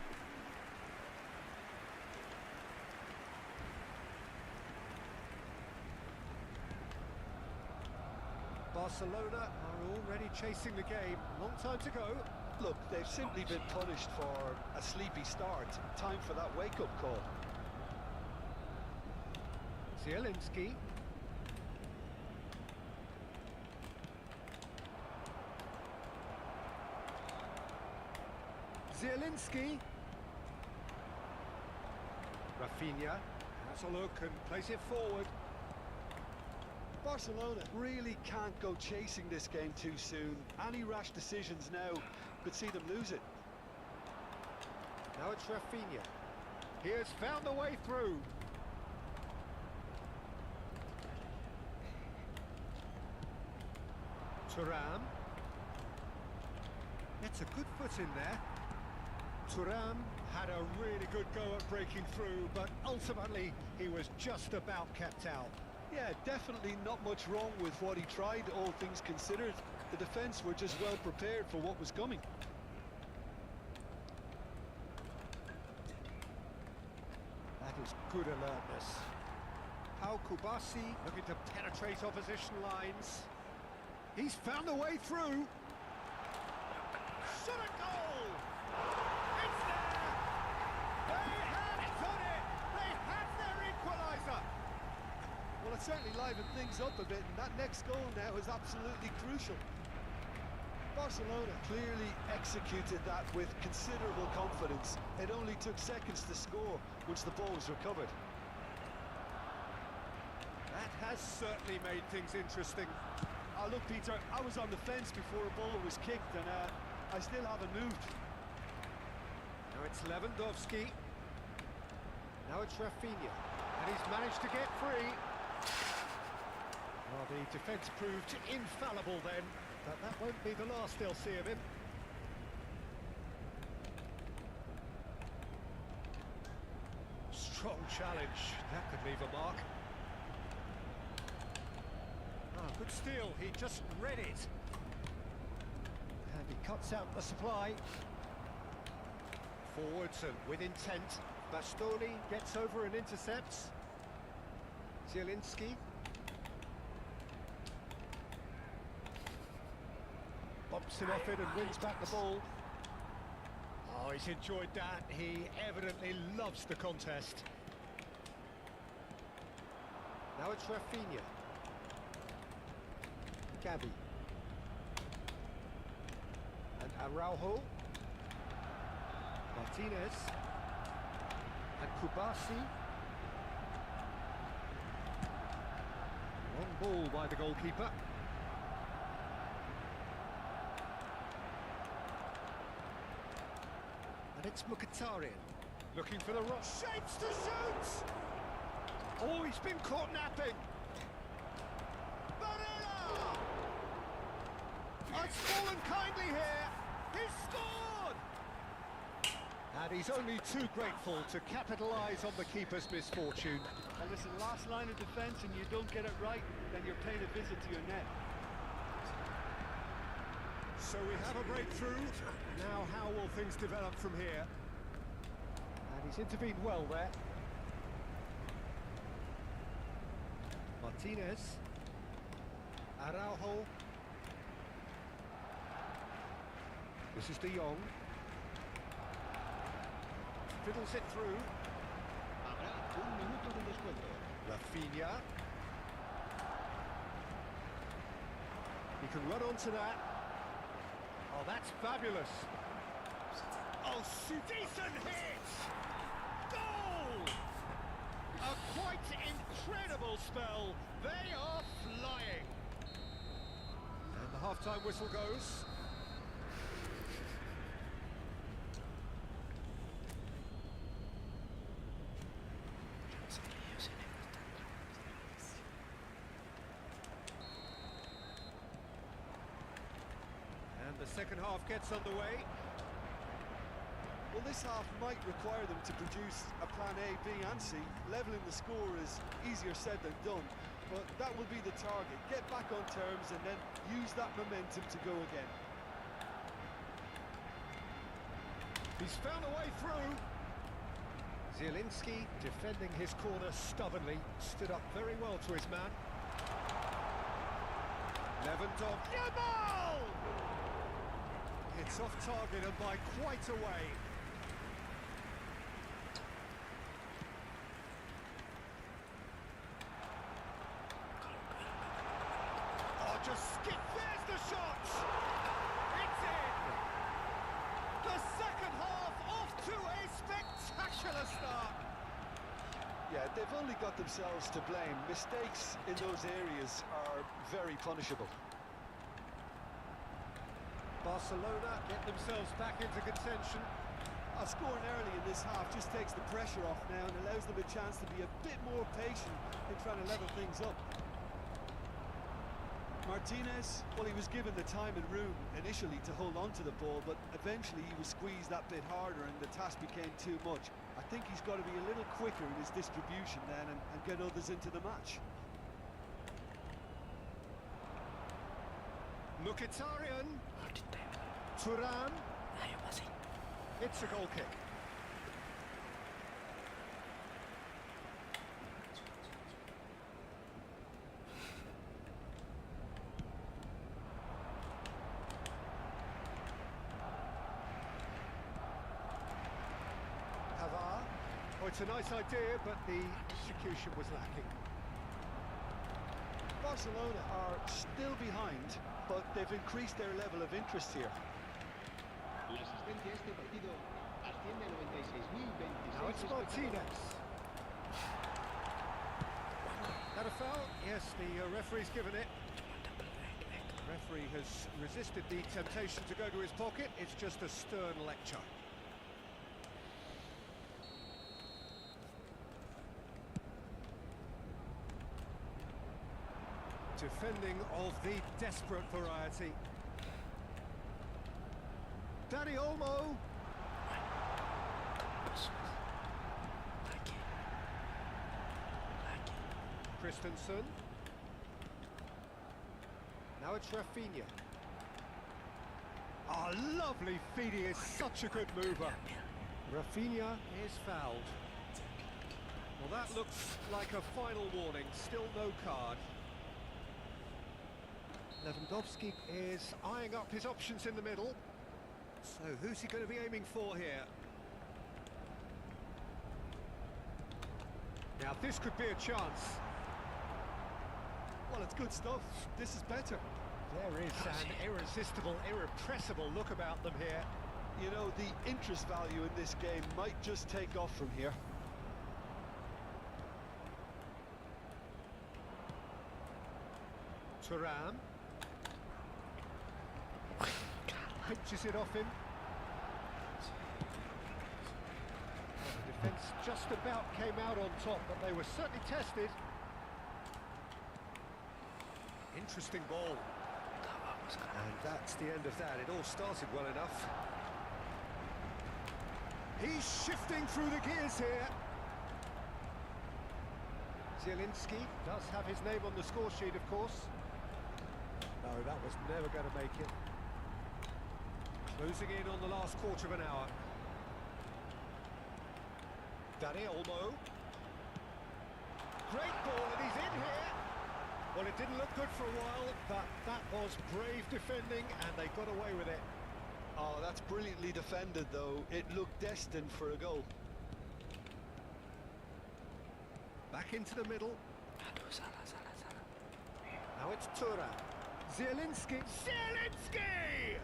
Barcelona are already chasing the game. Long time to go. Look, they've simply been punished for a sleepy start. Time for that wake-up call. Zielinski. Zielinski. Rafinha has a look and plays it forward. Barcelona really can't go chasing this game too soon. Any rash decisions now could see them lose it. Now it's Rafinha. He has found the way through. Thuram. Gets a good foot in there. Thuram had a really good go at breaking through, but ultimately he was just about kept out. Yeah, definitely not much wrong with what he tried, all things considered. The defence were just well prepared for what was coming. That is good alertness. Pau Kubasi looking to penetrate opposition lines. He's found a way through. Shot a goal! It's there! They have done it! They have their equaliser! Well, it certainly livened things up a bit, and that next goal now is absolutely crucial. Barcelona clearly executed that with considerable confidence. It only took seconds to score once the ball was recovered. That has certainly made things interesting. Look, Peter, I was on the fence before a ball was kicked, and I still haven't moved. Now it's Lewandowski. Now it's Rafinha. And he's managed to get free. Well, the defence proved infallible then, but that won't be the last they'll see of him. Strong challenge. That could leave a mark. Good steal, he just read it. And he cuts out the supply. Forwards and with intent. Bastoni gets over and intercepts. Zielinski. Bumps him off it and wins back the ball. Oh, he's enjoyed that. He evidently loves the contest. Now it's Rafinha. Gavi. And Araujo. Martinez. And Kubasi. Long ball by the goalkeeper. And it's Mkhitaryan. Looking for the rock. Shapes to shoot! Oh, he's been caught napping. Barella! It's fallen kindly here. He's scored! And he's only too grateful to capitalise on the keeper's misfortune. And listen, last line of defence and you don't get it right, then you're paying a visit to your net. So we have a breakthrough. Now how will things develop from here? And he's intervened well there. Martinez. Araujo. This is De Jong. Fiddles it through. Habrá un minuto de descuento. Rafinha. He can run onto that. Oh, that's fabulous. Oh, decent hit! Goal! A quite incredible spell. They are flying. And the half-time whistle goes. And the second half gets underway. Well, this half might require them to produce a plan A, B and C. Levelling the score is easier said than done, but that will be the target. Get back on terms and then use that momentum to go again. He's found a way through. Zielinski defending his corner stubbornly, stood up very well to his man. Lewandowski. Yamal! It's off target and by quite a way. Oh, just skip. There's the shot. It's in. The second half off to a spectacular start. Yeah, they've only got themselves to blame. Mistakes in those areas are very punishable. Barcelona get themselves back into contention. Scoring early in this half just takes the pressure off now and allows them a chance to be a bit more patient in trying to level things up. Martinez, well, he was given the time and room initially to hold on to the ball, but eventually he was squeezed that bit harder and the task became too much. I think he's got to be a little quicker in his distribution then and get others into the match. Mkhitaryan. Martin David. Thuram. Ayo masih. It's a goal kick. Pavard. Oh, it's a nice idea, but the execution was lacking. Barcelona are still behind, but they've increased their level of interest here. La asistencia a este partido asciende a 96.026 Now it's Martinez. That a foul? Yes, the referee's given it. The referee has resisted the temptation to go to his pocket. It's just a stern lecture. Defending of the desperate variety. Dani Olmo. Christensen. Now it's Rafinha. Oh, lovely feed. He is such a good mover. Rafinha is fouled. Well, that looks like a final warning. Still no card. Lewandowski is eyeing up his options in the middle. So who's he going to be aiming for here? Now this could be a chance. Well, it's good stuff. This is better. There is an irresistible, irrepressible look about them here. You know, the interest value in this game might just take off from here. Thuram. Pinches it off him. The Defence just about came out on top, but they were certainly tested. Interesting ball. And that's the end of that. It all started well enough. He's shifting through the gears here. Zielinski does have his name on the score sheet, of course. No, that was never going to make it. Closing in on the last quarter of an hour. Danny Olmo. Great ball, and he's in here. Well, it didn't look good for a while, but that was brave defending, and they got away with it. Oh, that's brilliantly defended, though. It looked destined for a goal. Back into the middle. Aduh, salah. Now it's Tura. Zielinski. Zielinski!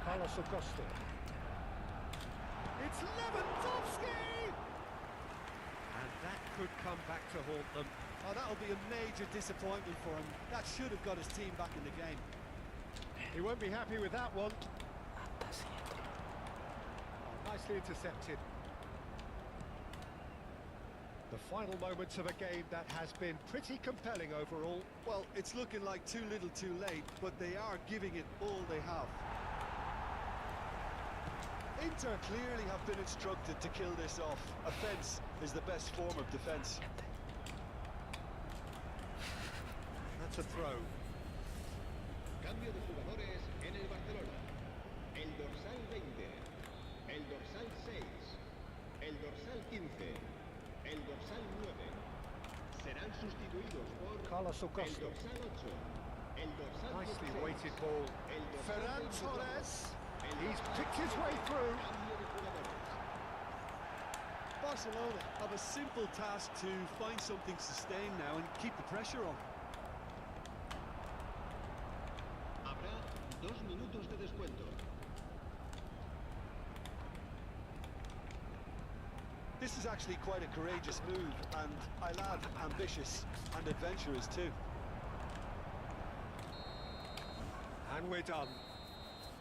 Carlos Acosta. It's Lewandowski! And that could come back to haunt them. Oh, that'll be a major disappointment for him. That should have got his team back in the game. He won't be happy with that one. Atas ini. Oh, nicely intercepted. The final moments of a game that has been pretty compelling overall. Well, it's looking like too little too late, but they are giving it all they have. Inter clearly have been instructed to kill this off. Offence is the best form of defence. That's a throw. Cambio de jugadores en el Barcelona. El dorsal 20, el dorsal 6, el dorsal 15, el dorsal 9 serán sustituidos por Carlos el Acosta. dorsal 8, el dorsal Nicely 16, weighted ball. el dorsal Ferran 24, Torres. el He's dorsal picked his way through. Cambio de jugadores. Barcelona have a simple task to find something sustained now and keep the pressure on. Habrá 2 minutos de descuento. This is actually quite a courageous move, and I'll add ambitious and adventurous too. And we're done.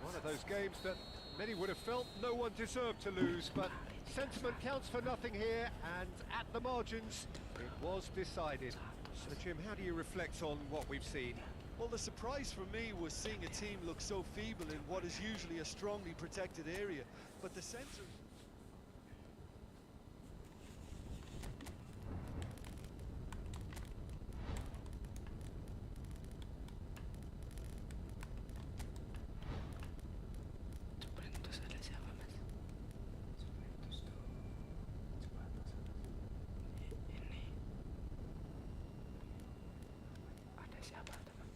One of those games that many would have felt no one deserved to lose, but sentiment counts for nothing here, and at the margins, it was decided. So, Jim, how do you reflect on what we've seen? Well, the surprise for me was seeing a team look so feeble in what is usually a strongly protected area, but the centre... Itu salah siapa, Mas? Ini. Ada siapa, teman?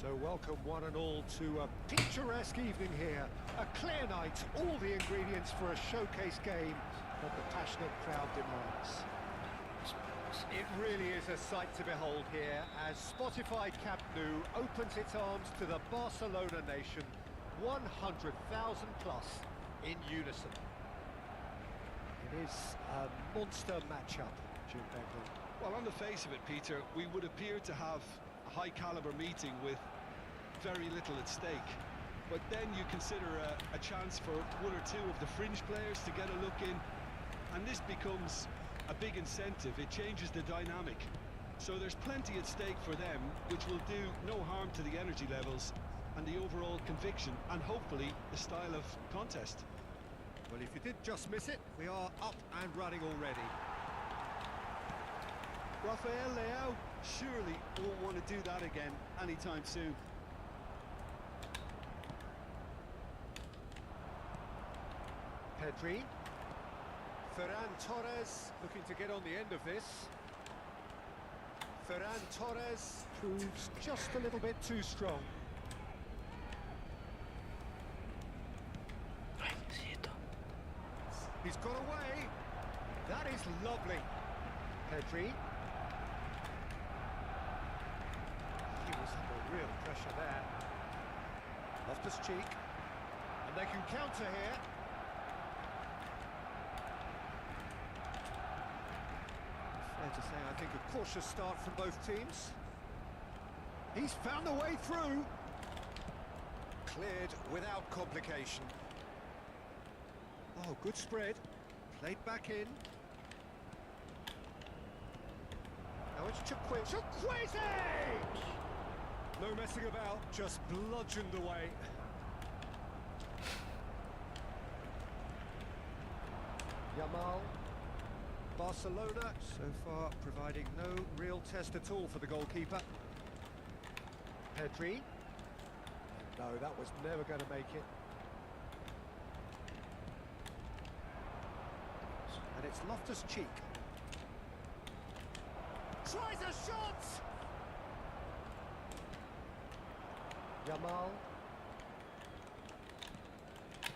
So welcome one and all to a picturesque evening here. A clear night, all the ingredients for a showcase game that the passionate crowd demands. It really is a sight to behold here as Spotify Camp Nou opens its arms to the Barcelona nation, 100,000 plus in unison. It is a monster matchup, Jim Begley. Well, on the face of it, Peter, we would appear to have a high-caliber meeting with very little at stake. But then you consider a chance for one or two of the fringe players to get a look in, and this becomes a big incentive. It changes the dynamic. So there's plenty at stake for them, which will do no harm to the energy levels and the overall conviction, and hopefully the style of contest. Well, if you did just miss it, we are up and running already. Rafael Leao surely won't want to do that again anytime soon. Pedri. Ferran Torres looking to get on the end of this. Ferran Torres proves just a little bit too strong. He's got away. That is lovely. Pedri. He was under real pressure there. Loftus-Cheek. And they can counter here. Fair to say, I think a cautious start from both teams. He's found the way through. Cleared without complication. Oh, good spread. Played back in. Now it's Chukwueze! No messing about, just bludgeoned away. Yamal. Barcelona, so far providing no real test at all for the goalkeeper. Pedri. No, that was never going to make it. And it's Loftus-Cheek. Tries a shot! Yamal.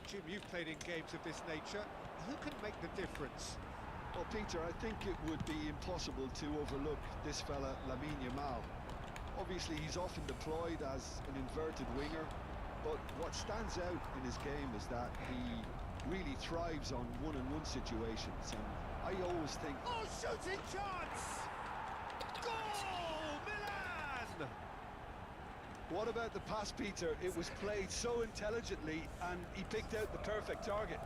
Jim, you've played in games of this nature. Who can make the difference? Well, Peter, I think it would be impossible to overlook this fella, Lamine Yamal. Obviously, he's often deployed as an inverted winger, but what stands out in his game is that he really thrives on one-on-one situations, and I always think... Oh, shooting chance! Goal! Milan! What about the pass, Peter? It was played so intelligently, and he picked out the perfect target.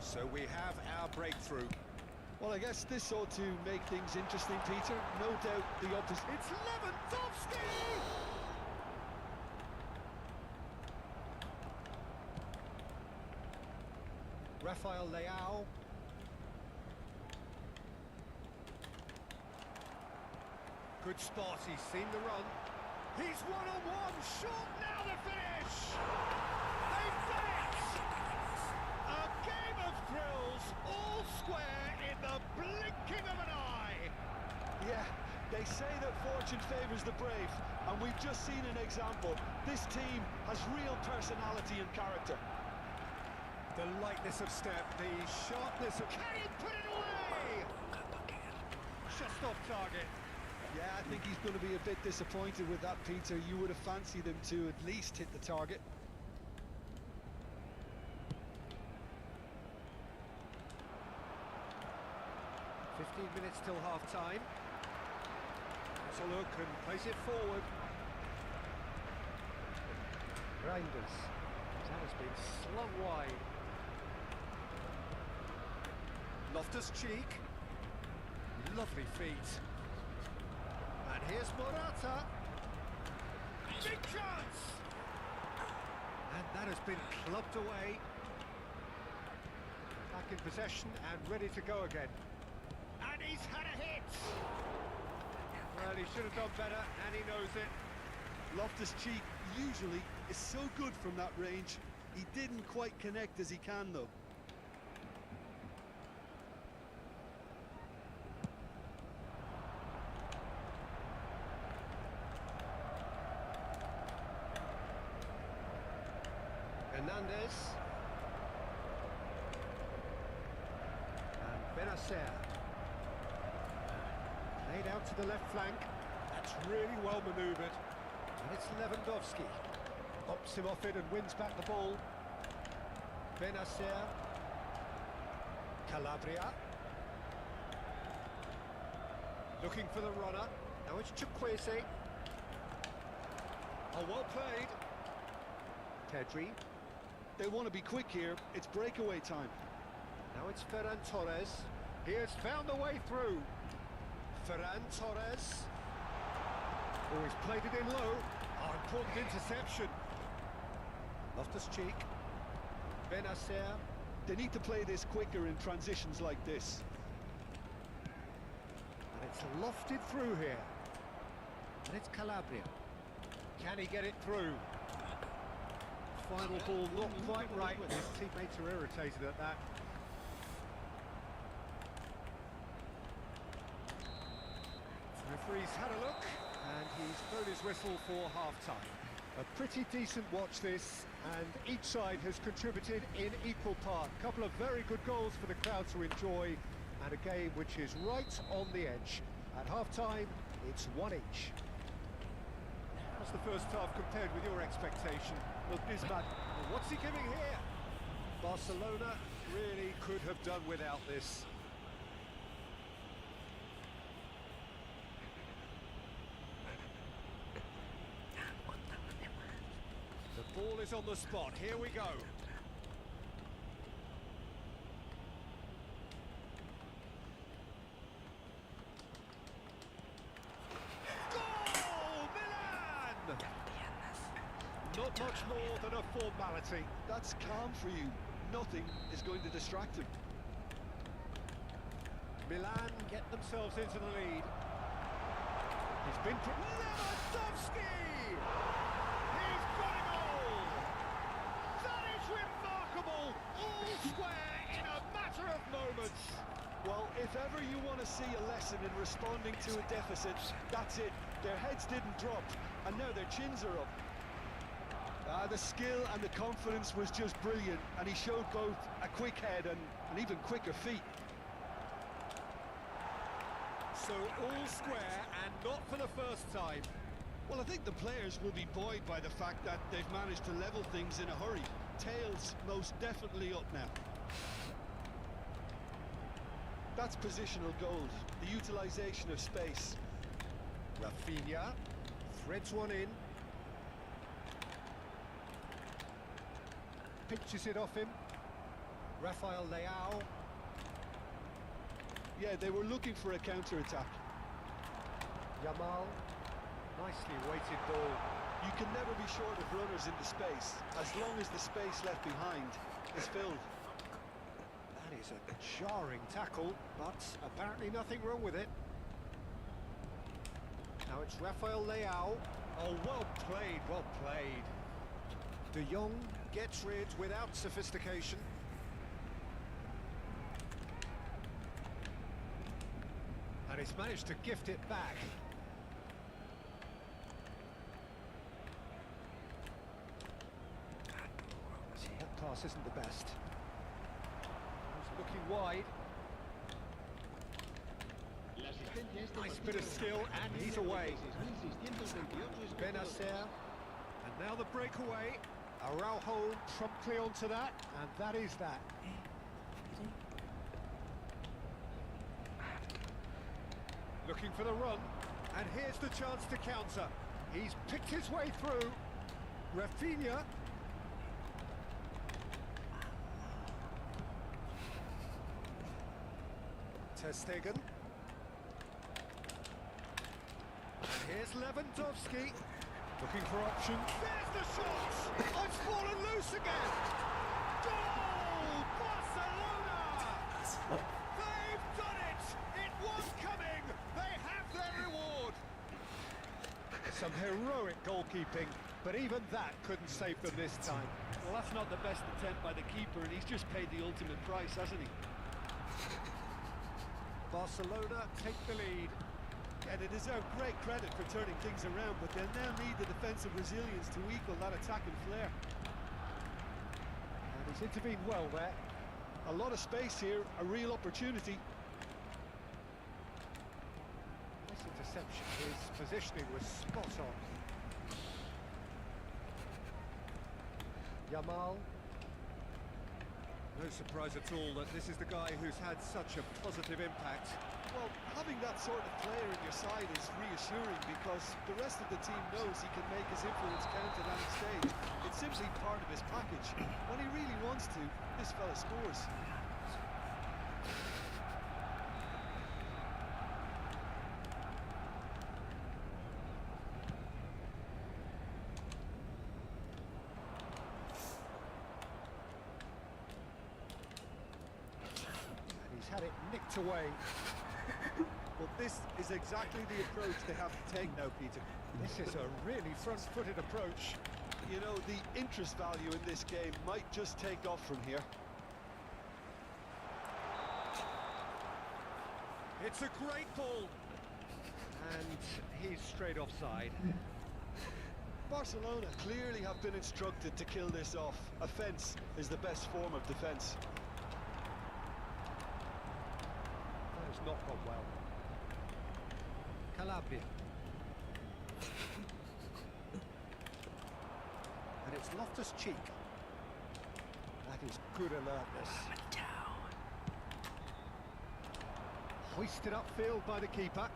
So we have our breakthrough. Well, I guess this ought to make things interesting, Peter. No doubt the opposite. It's Lewandowski! Rafael Leao. Good spot, he's seen the run. He's one-on-one, short, now the finish! They've done it! A game of thrills, all square in the blinking of an eye! Yeah, they say that fortune favours the brave, and we've just seen an example. This team has real personality and character. The lightness of step, the sharpness of... Can he put it away? Just off target. Yeah, I think he's going to be a bit disappointed with that, Peter. You would have fancied him to at least hit the target. Minutes till half-time. Let's a look and place it forward. Reinders. That has been slung wide. Loftus-Cheek. Lovely feet. And here's Morata. Big chance! And that has been clubbed away. Back in possession and ready to go again. And he's had a hit! Well, he should have done better, and he knows it. Loftus-Cheek usually is so good from that range. He didn't quite connect as he can, though. Hernandez. And Benacer. Laid out to the left flank. That's really well manoeuvred. And it's Lewandowski. Pops him off it and wins back the ball. Benacer. Calabria. Looking for the runner. Now it's Chukwueze. Oh, well played. Pedri. They want to be quick here. It's breakaway time. Now it's Ferran Torres. He has found a way through. Ferran Torres. Oh, he's played it in low. Oh, important interception. Loftus-Cheek. Benacer. They need to play this quicker in transitions like this. And it's lofted through here. And it's Calabria. Can he get it through? Final ball not quite right. His teammates are irritated at that. The referee's had a look, and he's blown his whistle for half-time. A pretty decent watch this, and each side has contributed in equal part. A couple of very good goals for the crowd to enjoy, and a game which is right on the edge. At half-time, it's one each. How's the first half compared with your expectation? Well, Griezmann, well, what's he giving here? Barcelona really could have done without this. The ball is on the spot. Here we go. Goal! Milan! Not much more than a formality. That's calm for you. Nothing is going to distract him. Milan get themselves into the lead. He's been... Lewandowski! He's got a goal! That is remarkable! All square in a matter of moments. Well, if ever you want to see a lesson in responding to a deficit, that's it. Their heads didn't drop, and now their chins are up. The skill and the confidence was just brilliant, and he showed both a quick head and even quicker feet. So all square, and not for the first time. Well, I think the players will be buoyed by the fact that they've managed to level things in a hurry. Tails most definitely up now. That's positional gold, the utilisation of space. Rafinha threads one in. Pinches it off him. Rafael Leao. Yeah, they were looking for a counter-attack. Yamal. Nicely weighted ball. You can never be short of runners into space, as long as the space left behind is filled. That is a jarring tackle, but apparently nothing wrong with it. Now it's Rafael Leao. Oh, well played, well played. De Jong gets rid without sophistication. And he's managed to gift it back. That pass isn't the best. He's looking wide. Nice bit of skill, and he's away. Benacer. And now the breakaway. Araujo promptly onto that, and that is that. Looking for the run, and here's the chance to counter. He's picked his way through. Rafinha. Ter Stegen. And here's Lewandowski. Looking for options. There's the shot! Oh, it's fallen loose again! Goal! Barcelona! They've done it! It was coming! They have their reward! Some heroic goalkeeping, but even that couldn't save them this time. Well, that's not the best attempt by the keeper, and he's just paid the ultimate price, hasn't he? Barcelona take the lead. Yeah, they deserve great credit for turning things around, but they'll now need the defensive resilience to equal that attacking flair. And he's intervened well there. A lot of space here, a real opportunity. Nice interception. His positioning was spot on. Yamal. No surprise at all that this is the guy who's had such a positive impact. Well, having that sort of player in your side is reassuring because the rest of the team knows he can make his influence count at any stage. It's simply part of his package. When he really wants to, this fella scores. And he's had it nicked away. Well, this is exactly the approach they have to take now, Peter. This is a really front-footed approach. You know, the interest value in this game might just take off from here. It's a great ball. And he's straight offside. Barcelona clearly have been instructed to kill this off. Offence is the best form of defence. That has not gone well. Calabria. And it's Loftus-Cheek. That is good alertness. Hoisted upfield by the keeper.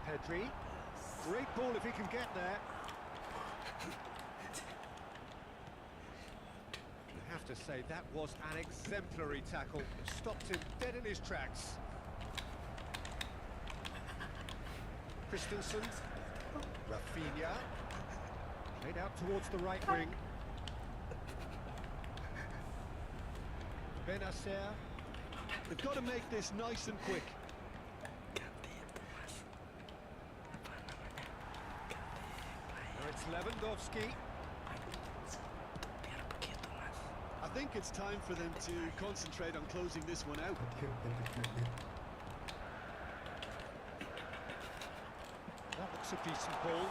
Pedri. Great ball if he can get there. I have to say, that was an exemplary tackle. Stopped him dead in his tracks. Christensen. Rafinha. Played out towards the right wing. Benacer. They've got to make this nice and quick. Now it's Lewandowski. I think it's time for them to concentrate on closing this one out. That looks a decent ball.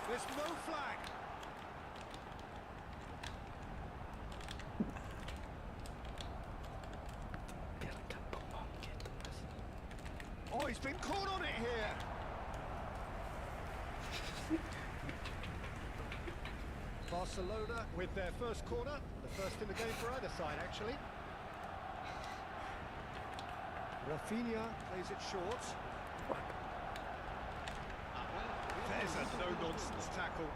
There's no flag. Oh, he's been caught on it here. Barcelona with their first corner, the first in the game for either side, actually. Rafinha plays it short. There's a no-nonsense tackle.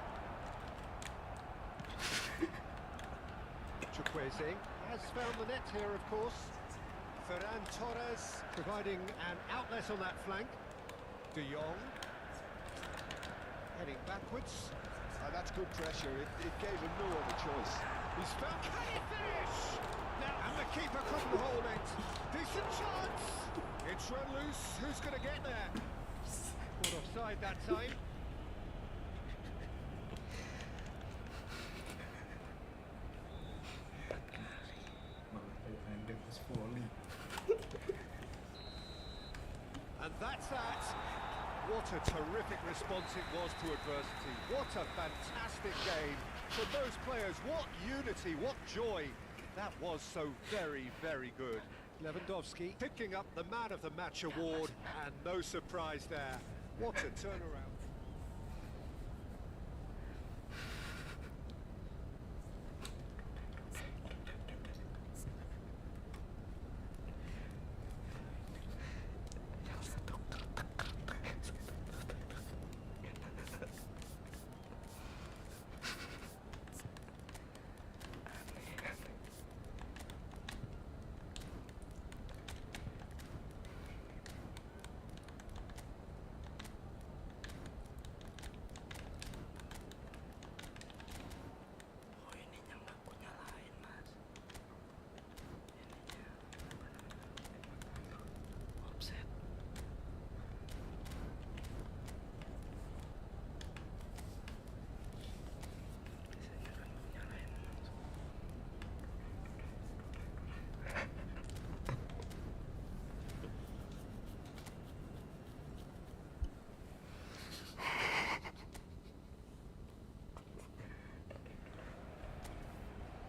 Chukwueze has found the net here, of course. Ferran Torres providing an outlet on that flank. De Jong heading backwards. That's good pressure. It gave him no other choice. He's found. Can he finish? Now, and the keeper couldn't hold it. Decent chance. It's run loose. Who's going to get there? Caught offside that time. And that's that. What a terrific response it was to adversity. What a fantastic game. For those players, what unity, what joy. That was so very, very good. Lewandowski picking up the Man of the Match award, and no surprise there. What a turnaround.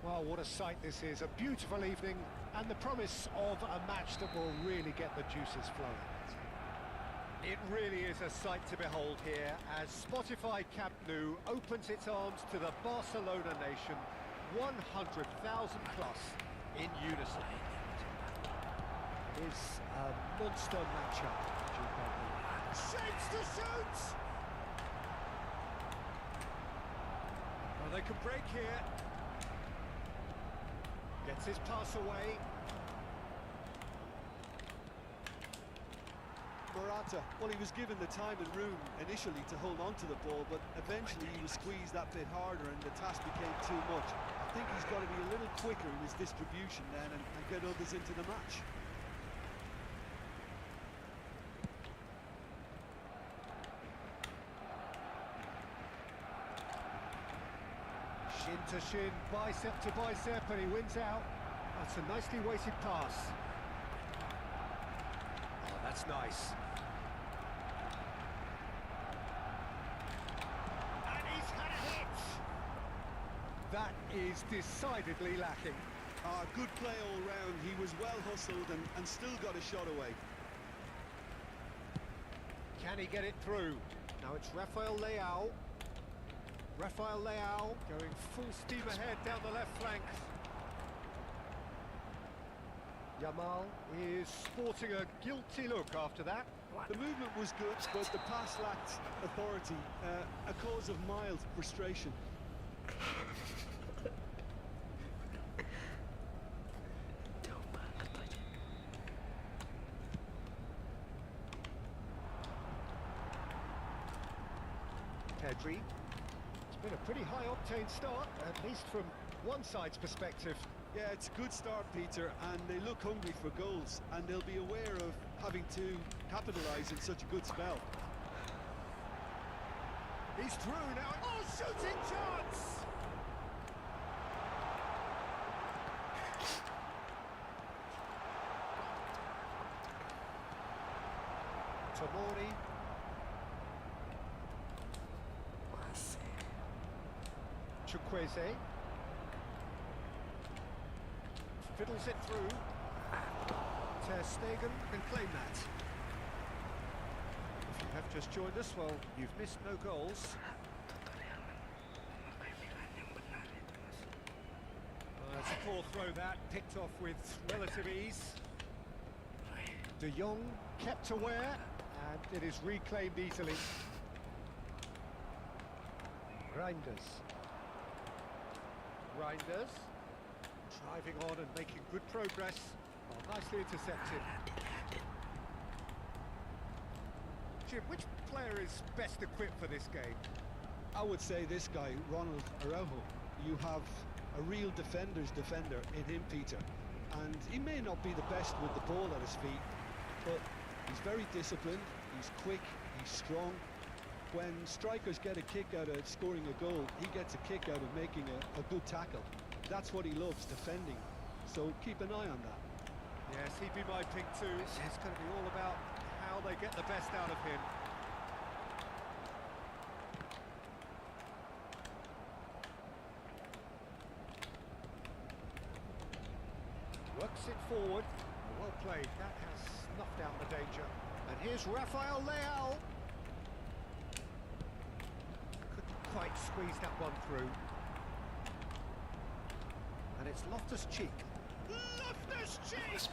Well, what a sight this is. A beautiful evening and the promise of a match that will really get the juices flowing. It really is a sight to behold here as Spotify Camp Nou opens its arms to the Barcelona nation, 100,000 plus in unison. It's a monster matchup. Shapes to shoot! Well, they can break here. Gets his pass away. Morata, well, he was given the time and room initially to hold on to the ball, but eventually he was squeezed that bit harder and the task became too much. I think he's got to be a little quicker in his distribution then and get others into the match. Shin to shin, bicep to bicep, and he wins out. That's a nicely weighted pass. Oh, that's nice. And he's had a hit! That is decidedly lacking. Good play all round. He was well hustled and still got a shot away. Can he get it through? Now it's Rafael Leao. Rafael Leao going full steam ahead down the left flank. Yamal is sporting a guilty look after that. The movement was good, but the pass lacked authority, a cause of mild frustration. Pedri. It's been a pretty high-octane start, at least from one side's perspective. Yeah, it's a good start, Peter, and they look hungry for goals, and they'll be aware of having to capitalise in such a good spell. He's through now. Oh, shooting chance! Tomori. Chukwueze. Fiddles it through. Ter Stegen can claim that. If you have just joined us, well, you've missed no goals. It's a poor throw that, picked off with relative ease. De Jong kept aware, and it is reclaimed easily. Reinders. Reinders. Driving on and making good progress. Oh, nicely intercepted. Jim, which player is best equipped for this game? I would say this guy, Ronald Araujo. You have a real defender's defender in him, Peter. And he may not be the best with the ball at his feet, but he's very disciplined, he's quick, he's strong. When strikers get a kick out of scoring a goal, he gets a kick out of making a good tackle. That's what he loves, defending. So keep an eye on that. Yes, he'd be my pick too. It's going to be all about how they get the best out of him. Works it forward. Well played. That has snuffed out the danger. And here's Rafael Leao. Couldn't quite squeeze that one through. And it's Loftus-Cheek. Loftus-Cheek!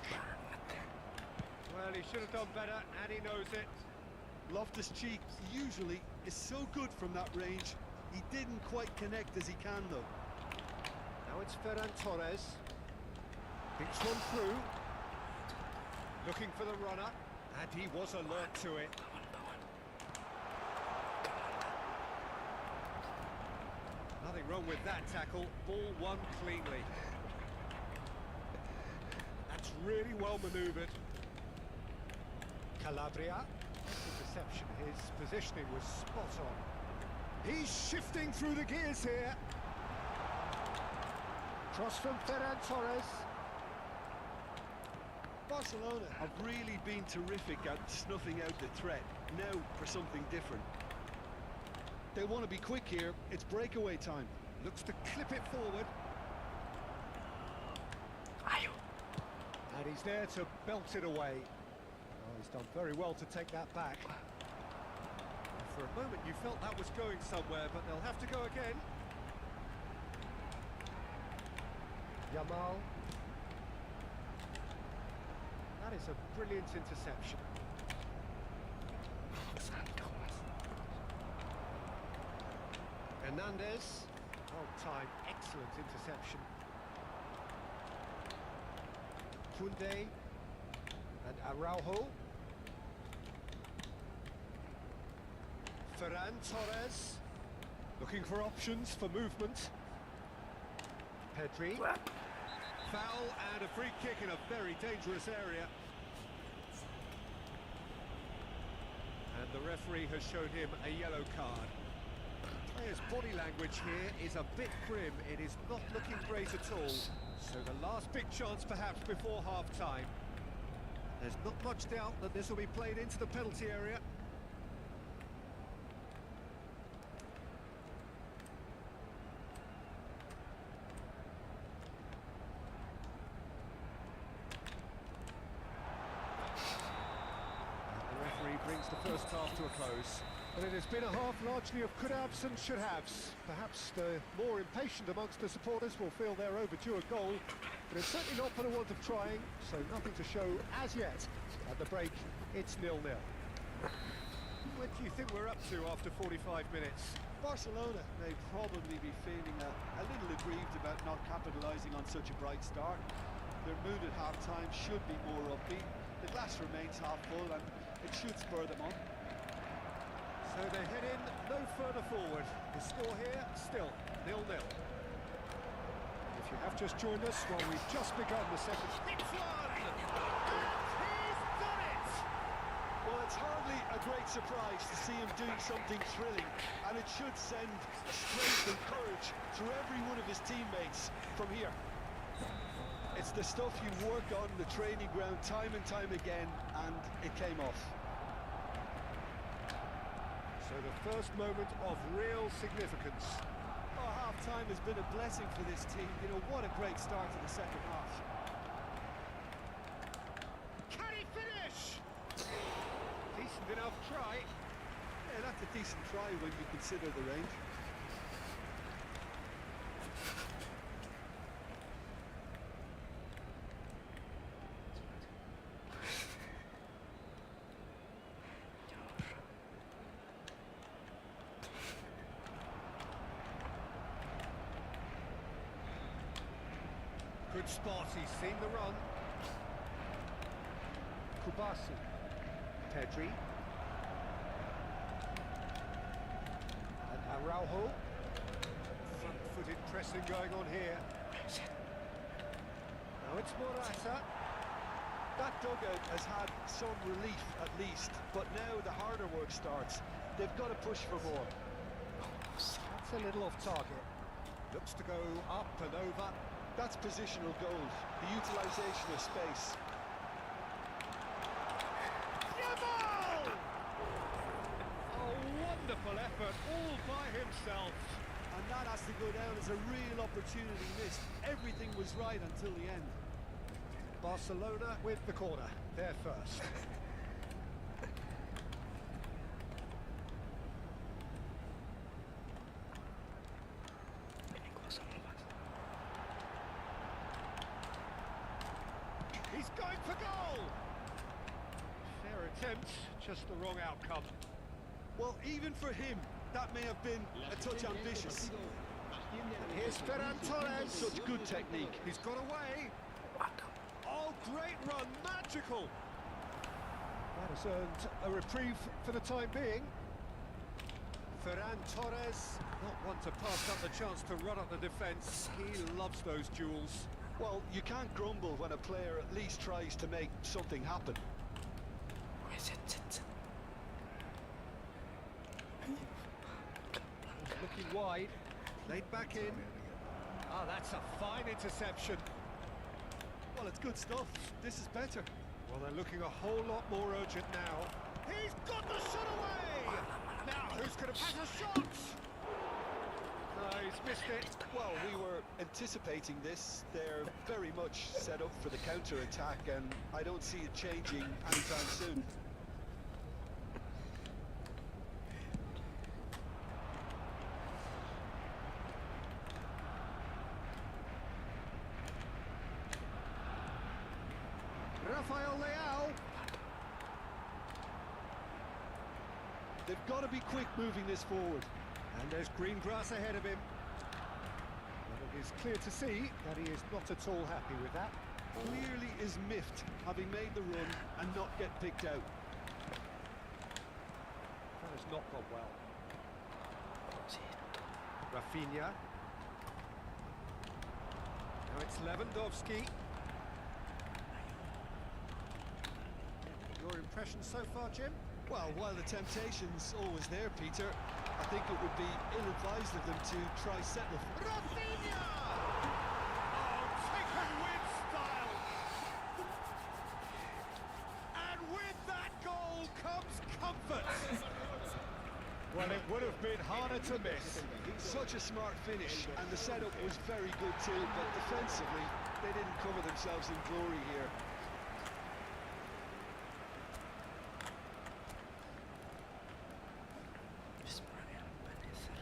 Well, he should have done better, and he knows it. Loftus-Cheek usually is so good from that range. He didn't quite connect as he can, though. Now it's Ferran Torres. Thinks one through. Looking for the runner, and he was alert to it. Nothing wrong with that tackle. Ball won cleanly. That's really well manoeuvred. Calabria. Interception. His positioning was spot on. He's shifting through the gears here. Cross from Ferran Torres. Barcelona have really been terrific at snuffing out the threat. Now for something different. They want to be quick here. It's breakaway time. Looks to clip it forward. And he's there to belt it away. Oh, he's done very well to take that back. For a moment you felt that was going somewhere, but they'll have to go again. Yamal. That is a brilliant interception. Hernandez. Well-timed, excellent interception. Kunde and Araujo. Ferran Torres looking for options for movement. Pedri. Foul and a free kick in a very dangerous area. And the referee has shown him a yellow card. Players' body language here is a bit grim. It is not looking great at all. So the last big chance perhaps before half-time. There's not much doubt that this will be played into the penalty area. Brings the first half to a close. And it has been a half largely of could-haves and should-haves. Perhaps the more impatient amongst the supporters will feel they're overdue a goal, but it's certainly not for the want of trying, so nothing to show as yet. At the break, it's 0-0. What do you think we're up to after 45 minutes? Barcelona may probably be feeling a little aggrieved about not capitalising on such a bright start. Their mood at half-time should be more upbeat. The glass remains half full and it should spur them on. So they head in no further forward. The score here, still 0-0. If you have just joined us, well, we've just begun the second. It's one! And he's done it! Well, it's hardly a great surprise to see him doing something thrilling, and it should send strength and courage through every one of his teammates from here. It's the stuff you work on the training ground time and time again, and it came off. So the first moment of real significance. Oh, half-time has been a blessing for this team. You know, what a great start to the second half. Can he finish? Decent enough try. Yeah, that's a decent try when you consider the range. Good spot, he's seen the run. Kubasi. Pedri. And Araujo. Front-footed pressing going on here. Now it's Morata. That dugout has had some relief at least, but now the harder work starts. They've got to push for more. That's a little off target. Looks to go up and over. That's positional gold, the utilisation of space. Yamal! A wonderful effort, all by himself. And that has to go down as a real opportunity missed. Everything was right until the end. Barcelona with the corner, they're first. He's going for goal! Fair attempt, just the wrong outcome. Well, even for him, that may have been a touch ambitious. And here's Ferran Torres. Such good technique. He's got away. Oh, great run, magical. That has earned a reprieve for the time being. Ferran Torres, not one to pass up the chance to run up the defence. He loves those duels. Well, you can't grumble when a player at least tries to make something happen. Looking wide, laid back in. Ah, that's a fine interception. Well, it's good stuff. This is better. Well, they're looking a whole lot more urgent now. He's got the shot away! Now, who's going to pass a shot? No, He's missed it. Well, we were anticipating this. They're very much set up for the counter-attack, and I don't see it changing anytime soon. Rafael Leao. They've got to be quick moving this forward. And there's green grass ahead of him. Well, it is clear to see that he is not at all happy with that. Clearly is miffed, having made the run and not get picked out. That has not gone well. Zitto. Rafinha. Now it's Lewandowski. Your impression so far, Jim? Well, while the temptation's always there, Peter, I think it would be ill-advised of them to try settle. Rafinha! Oh, taken with style! And with that goal comes comfort! Well, it would have been harder to miss. Such a smart finish, and the setup was very good too, but defensively, they didn't cover themselves in glory here. Bismillah, Vanessa.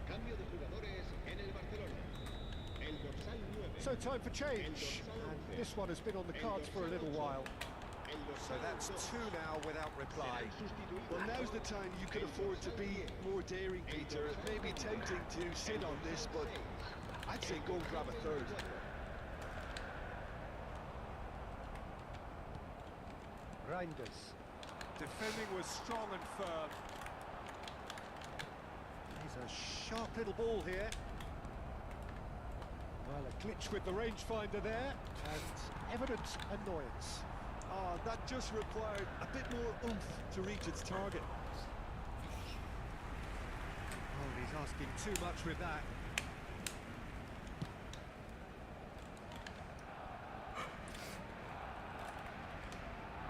Cambio de jugadores en el Barcelona. El dorsal 9. So time for change. And this one has been on the cards for a little while. El So dorsal that's 2. two now without reply. Well, now's the time you could afford to be more daring, Peter. It may be tempting to sit on this, but I'd say go and grab a third. Reinders. Defending was strong and firm. He's a sharp little ball here. Well, a glitch with the rangefinder there, and evident annoyance. Ah, that just required a bit more oomph to reach its target. Oh, he's asking too much with that.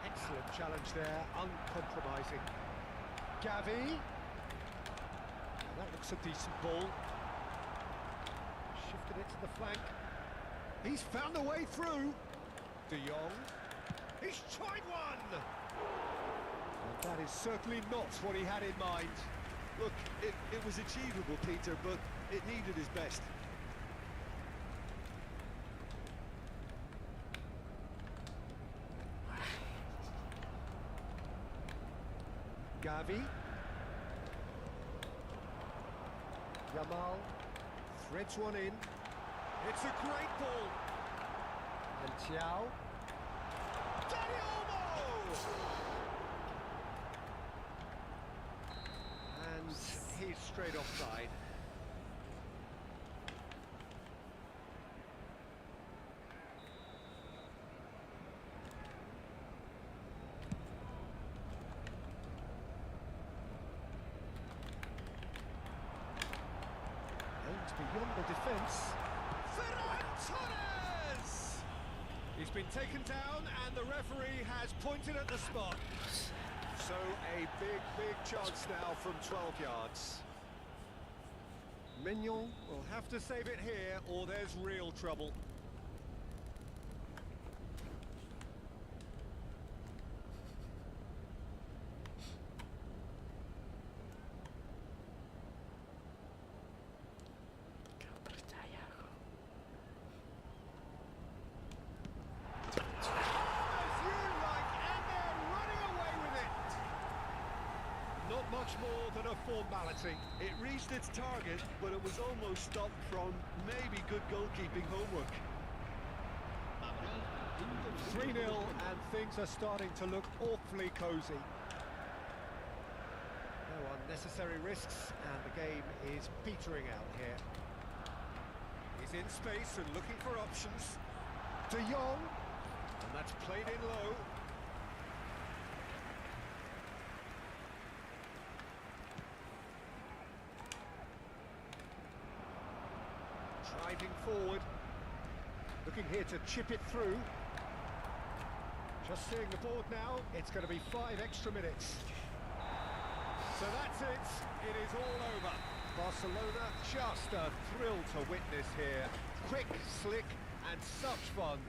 Excellent challenge there, uncompromising. Gavi. Now that looks a decent ball. Shifted it to the flank. He's found a way through. De Jong. He's tried one! And that is certainly not what he had in mind. Look, it was achievable, Peter, but it needed his best. Gavi. Yamal threads one in. It's a great ball. And Thiaw. Dani Olmo! And he's straight offside. Aims beyond the defence. Ferran Torres! He's been taken down and the referee has pointed at the spot. So a big chance now from 12 yards. Mignon will have to save it here or there's real trouble. Gak percaya aku. As you like not much more than a formality. It reached its target, but it was almost stopped from maybe good goalkeeping homework. 3-0 and things are starting to look awfully cosy. No unnecessary risks and the game is petering out here. He's in space and looking for options. De Jong, and that's played in low. Driving forward, looking here to chip it through. Just seeing the board now, it's going to be 5 extra minutes. So that's it, it is all over. Barcelona, just a thrill to witness here. Quick, slick, and such fun.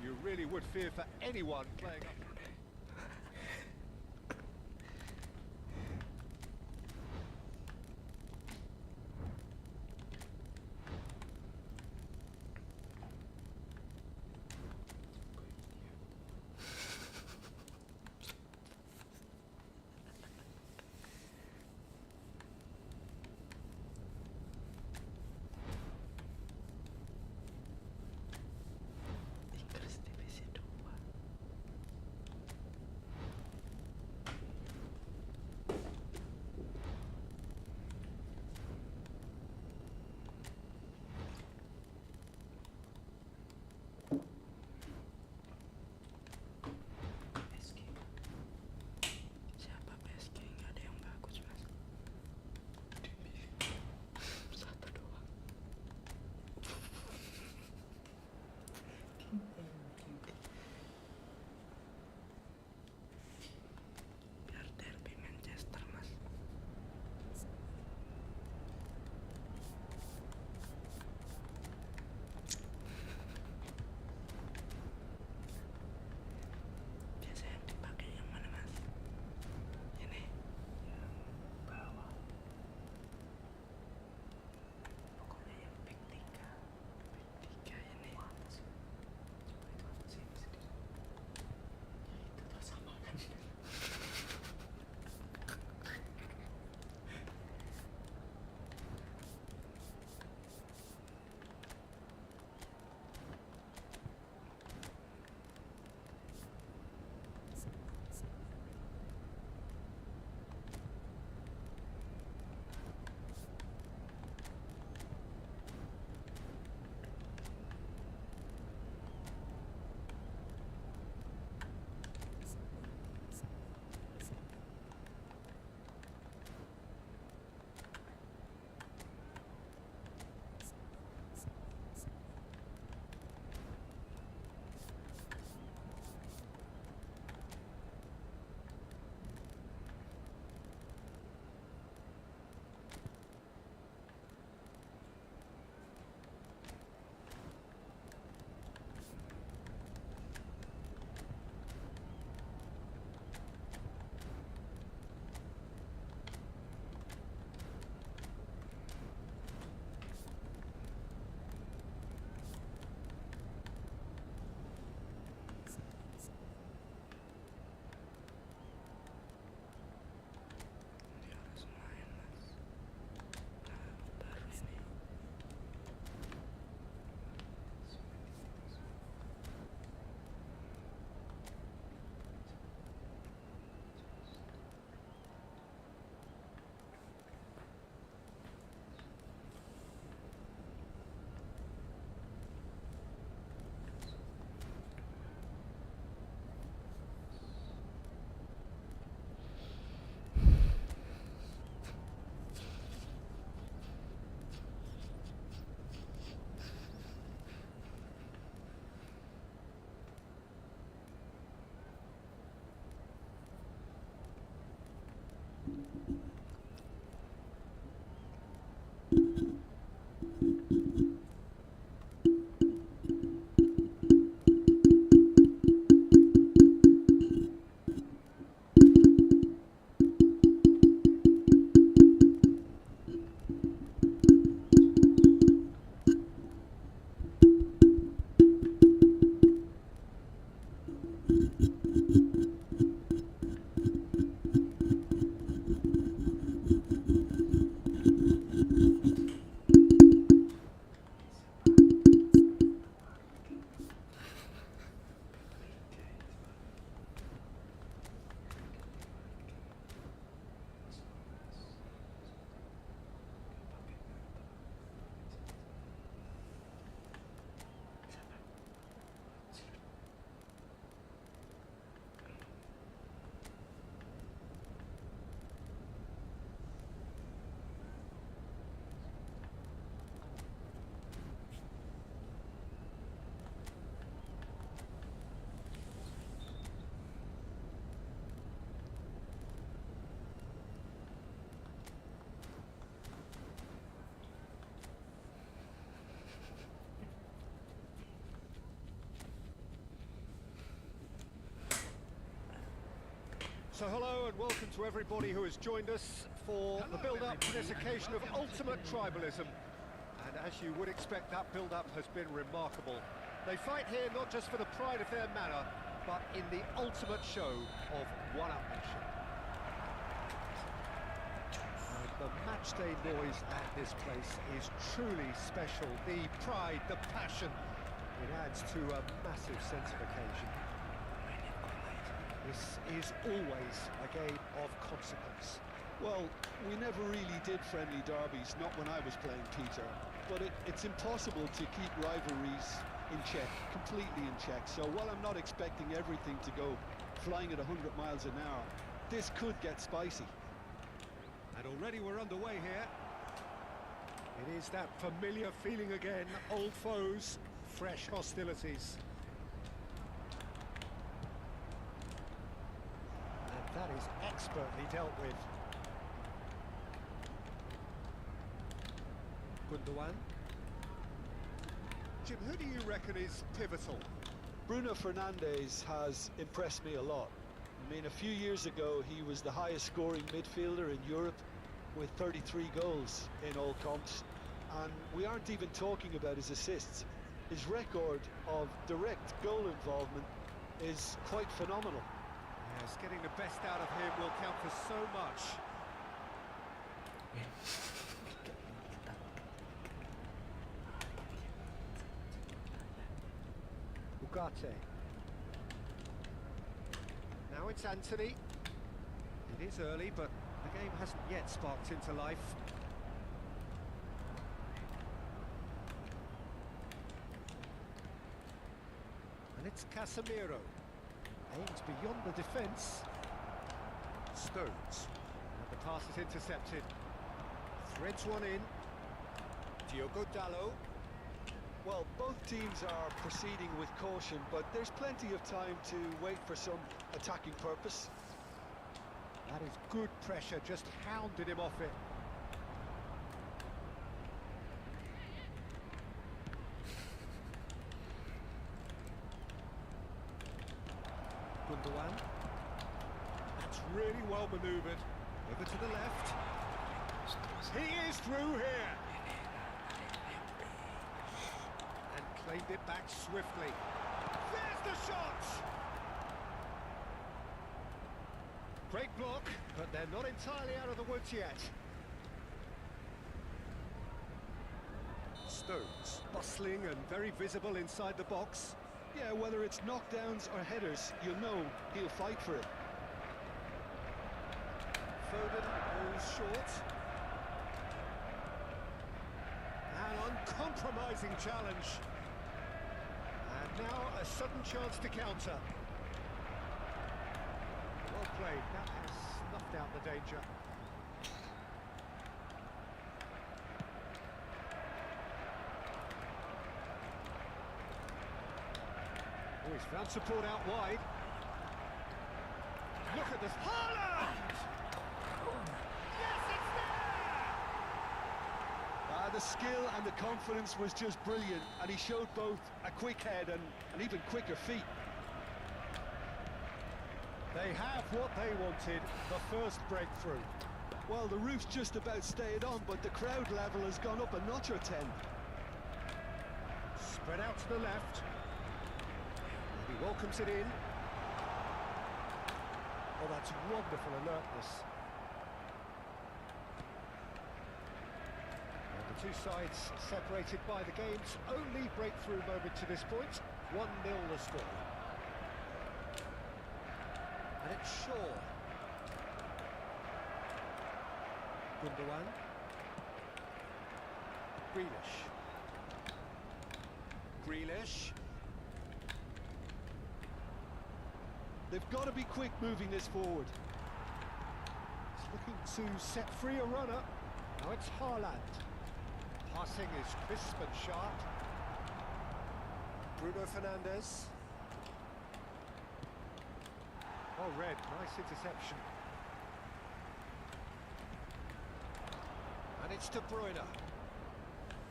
You really would fear for anyone playing up. So hello and welcome to everybody who has joined us for the build-up to this occasion of ultimate tribalism. And as you would expect, that build-up has been remarkable. They fight here not just for the pride of their manor, but in the ultimate show of one-upmanship. And the matchday noise at this place is truly special. The pride, the passion, it adds to a massive sense of occasion. This is always a game of consequence. Well, we never really did friendly derbies, not when I was playing, Peter. But it's impossible to keep rivalries in check, completely in check. So while I'm not expecting everything to go flying at 100 miles an hour, this could get spicy. And already we're underway here. It is that familiar feeling again, old foes, fresh hostilities. And that is expertly dealt with. Gundogan. Jim, who do you reckon is pivotal? Bruno Fernandes has impressed me a lot. I mean, a few years ago, he was the highest scoring midfielder in Europe with 33 goals in all comps. And we aren't even talking about his assists. His record of direct goal involvement is quite phenomenal. Yes, getting the best out of him will count for so much. Ugarte. Now it's Anthony. It is early, but the game hasn't yet sparked into life. And it's Casemiro. Aims beyond the defence. Stones. And the pass is intercepted. Threads one in. Diogo Dalot. Well, both teams are proceeding with caution, but there's plenty of time to wait for some attacking purpose. That is good pressure, just hounded him off it. Gundogan. That's really well manoeuvred. Over to the left. He is through here. And claimed it back swiftly. There's the shot! Great block, but they're not entirely out of the woods yet. Stones, bustling and very visible inside the box. Yeah, whether it's knockdowns or headers, you'll know he'll fight for it. Foden goes short. An uncompromising challenge. And now a sudden chance to counter. Well played, that has snuffed out the danger. Oh, he's found support out wide. Look at this. Haaland! Yes, it's there! The skill and the confidence was just brilliant, and he showed both a quick head and even quicker feet. They have what they wanted, the first breakthrough. Well, the roof's just about stayed on, but the crowd level has gone up a notch or 10. Spread out to the left. He welcomes it in. Oh, that's wonderful alertness. And the two sides separated by the game's only breakthrough moment to this point. 1-0 the score. And it's Shaw. Gundogan. Grealish. They've got to be quick moving this forward. He's looking to set free a runner. Now it's Haaland. Passing is crisp and sharp. Bruno Fernandes. Oh, red, nice interception. And it's De Bruyne.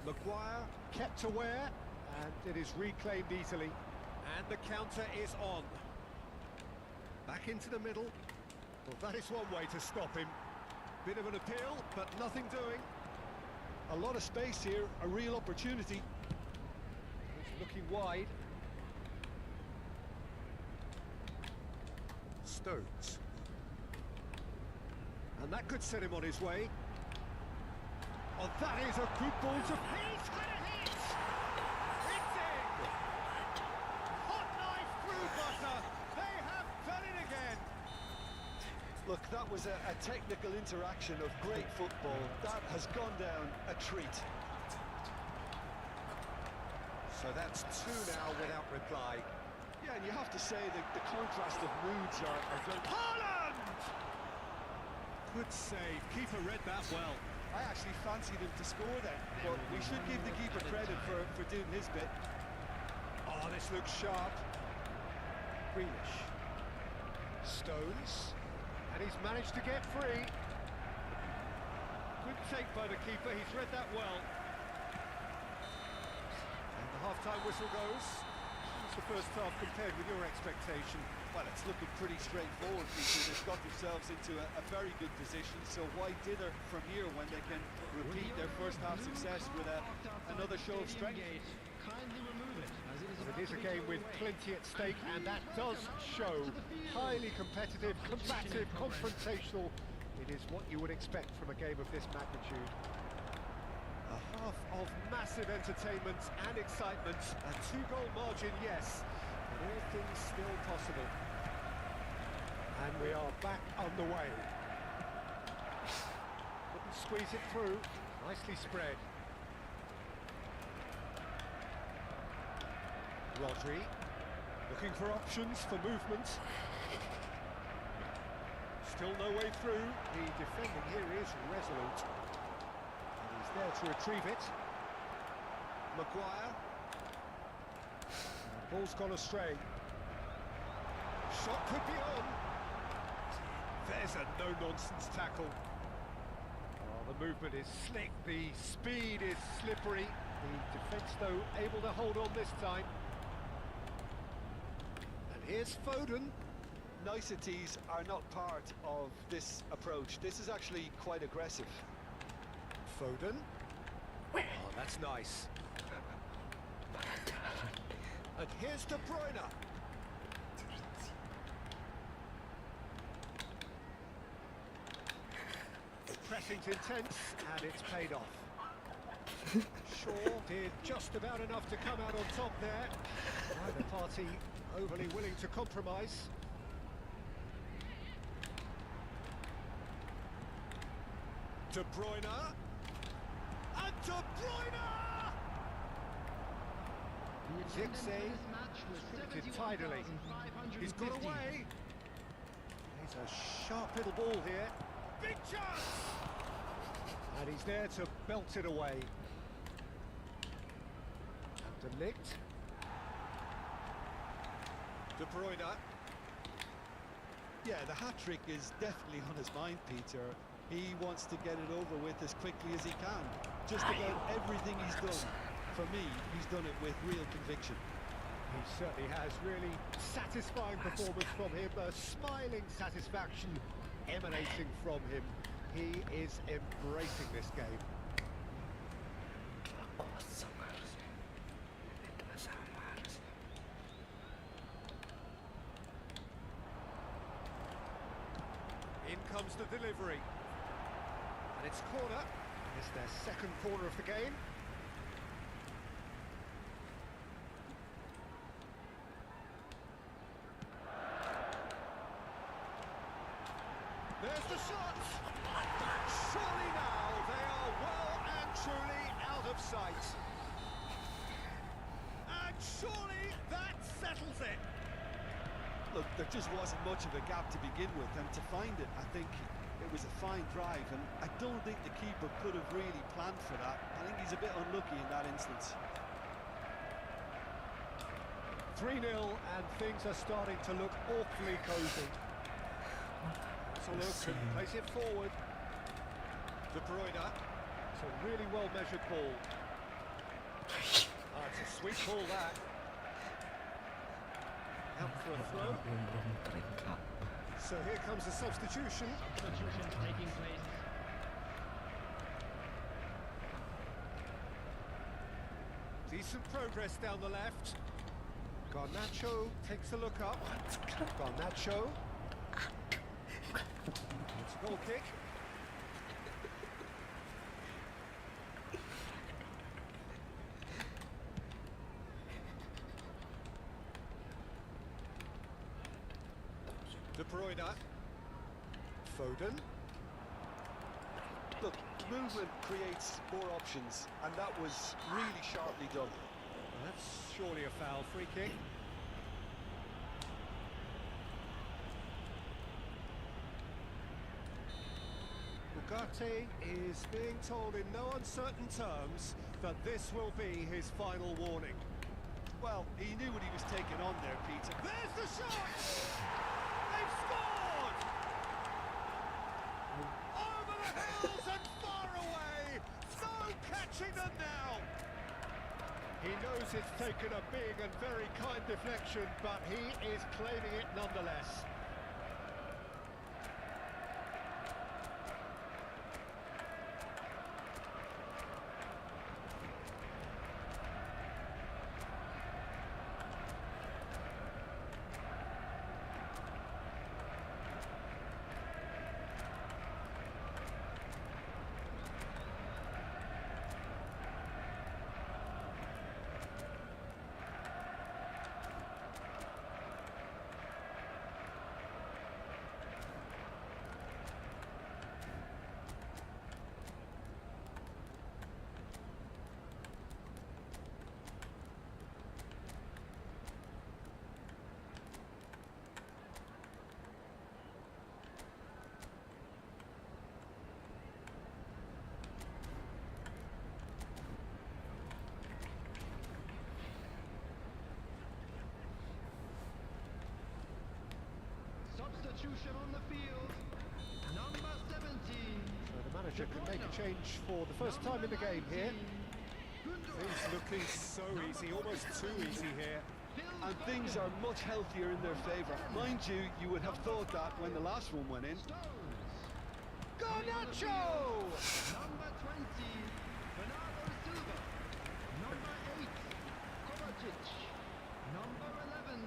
Maguire kept aware, and it is reclaimed easily. And the counter is on. Back into the middle. Well, that is one way to stop him. Bit of an appeal, but nothing doing. A lot of space here, a real opportunity. He's looking wide. Stones. And that could set him on his way. Oh, that is a good ball to... He's had a hit! It's in! Hot knife through butter! They have done it again! Look, that was a technical interaction of great football. That has gone down a treat. So that's two now without reply. Yeah, and you have to say that the contrast of moods are very... Haaland! Good save. Keeper read that well. I actually fancied him to score then, but we should give the keeper credit for doing his bit. Oh, this looks sharp. Grealish. Stones. And he's managed to get free. Good take by the keeper. He's read that well. And the half-time whistle goes. How's the first half compared with your expectation? Well, it's looking pretty straightforward, Peter. They've got themselves into a very good position, so why dither from here when they can repeat their first half success with another show of strength? Well, it is a game with plenty at stake, and that does show. Highly competitive, combative, confrontational. It is what you would expect from a game of this magnitude. A half of massive entertainment and excitement. A two-goal margin, yes, but all things still possible. And we are back underway. Couldn't squeeze it through. Nicely spread. Rodri, looking for options for movement. Still no way through. The defending here is resolute. And he's there to retrieve it. Maguire. And the ball's gone astray. Shot could be on. There's a no-nonsense tackle. Oh, the movement is slick. The speed is slippery. The defence, though, able to hold on this time. Here's Foden. Niceties are not part of this approach. This is actually quite aggressive. Foden. Oh, that's nice. And here's De Bruyne. The pressing's intense, and it's paid off. Shaw did just about enough to come out on top there. Neither party overly willing to compromise. De Bruyne. And De Bruyne! Zirkzee distributed tidily. He's got away. He's a sharp little ball here. Big chance! And he's there to belt it away. And De Ligt. De Bruyne. Yeah, the hat-trick is definitely on his mind, Peter. He wants to get it over with as quickly as he can. Just about everything he's done, for me, he's done it with real conviction. He certainly has. Really satisfying performance from him. A smiling satisfaction emanating from him. He is embracing this game. In comes the delivery. And it's corner. It's their second corner of the game. There's the shot! Surely now they are well and truly out of sight. And surely that settles it. Look, there just wasn't much of a gap to begin with, and to find it, I think it was a fine drive, and I don't think the keeper could have really planned for that. I think he's a bit unlucky in that instance. 3-0, and things are starting to look awfully cosy. That's a look and plays it forward. De Bruyne. It's a really well-measured ball. It's a sweet ball, that. Out for a throw. So here comes a substitution. Substitution taking place. Decent progress down the left. Garnacho takes a look up. Garnacho. It's a goal kick. De Bruyne. Foden. Look, movement creates more options, and that was really sharply done. That's surely a foul. Free kick. Ugarte is being told in no uncertain terms that this will be his final warning. Well, he knew what he was taking on there, Peter. There's the shot! They've scored! Over the hills and far away! No catching them now! He knows it's taken a big and very kind deflection, but he is claiming it nonetheless. Substitution on the field. Number 17. So the manager can make a change for the first time in the game here. Things looking so easy, almost too easy here. And things are much healthier in their favour. Mind you, you would have thought that when the last one went in. Garnacho! Number 20. Bernardo Silva. Number 8. Kovacic. Number 11.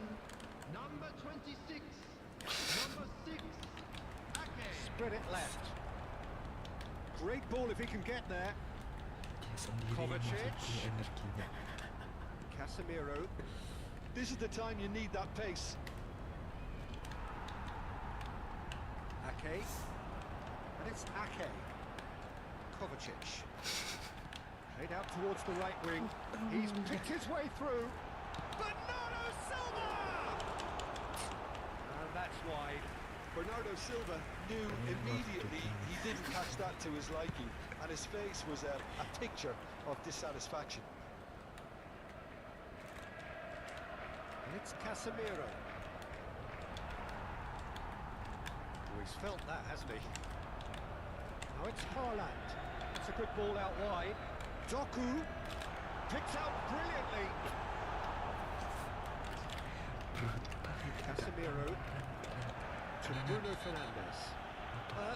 Number 26. Number 6. Ake. Spread it left. Great ball if he can get there. Dia sendiri Kovacic. masuki energinya. Casemiro. This is the time you need that pace. Ake. And it's Ake. Kovacic. Played out towards the right wing. He's picked his way through. Bernardo Silva! And that's wide. Bernardo Silva knew immediately he didn't catch that to his liking, and his face was a picture of dissatisfaction. And it's Casemiro. Oh, he's felt that, hasn't he? Now it's Haaland. It's a good ball out wide. Doku picked out brilliantly. Casemiro to Bruno Fernandes.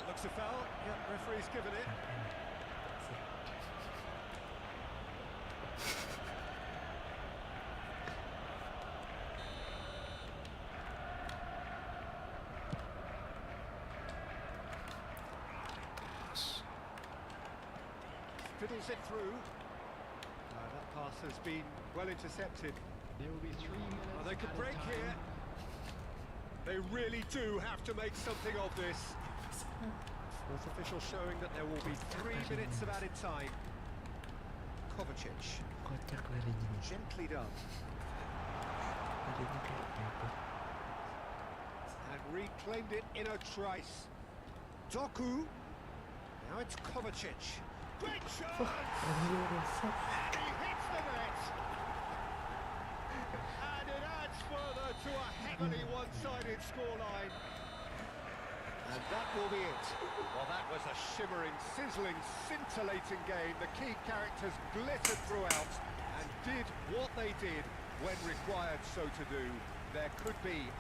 Looks a foul. Yep, referee's given it. Fiddles it through. That pass has been well intercepted. There will be 3 minutes. They could at a break time. here. They really do have to make something of this. Fourth official showing that there will be 3 minutes of added time. Kovacic, Kocak larinya nih. gently done. Larinya kayak nyabut. And reclaimed it in a trice. Doku. Now it's Kovacic. Great shot! Larinya rusak. And he hits the net! And it adds further to a heavily one-sided scoreline. And that will be it. Well, that was a shimmering, sizzling, scintillating game. The key characters glittered throughout and did what they did when required so to do. There could be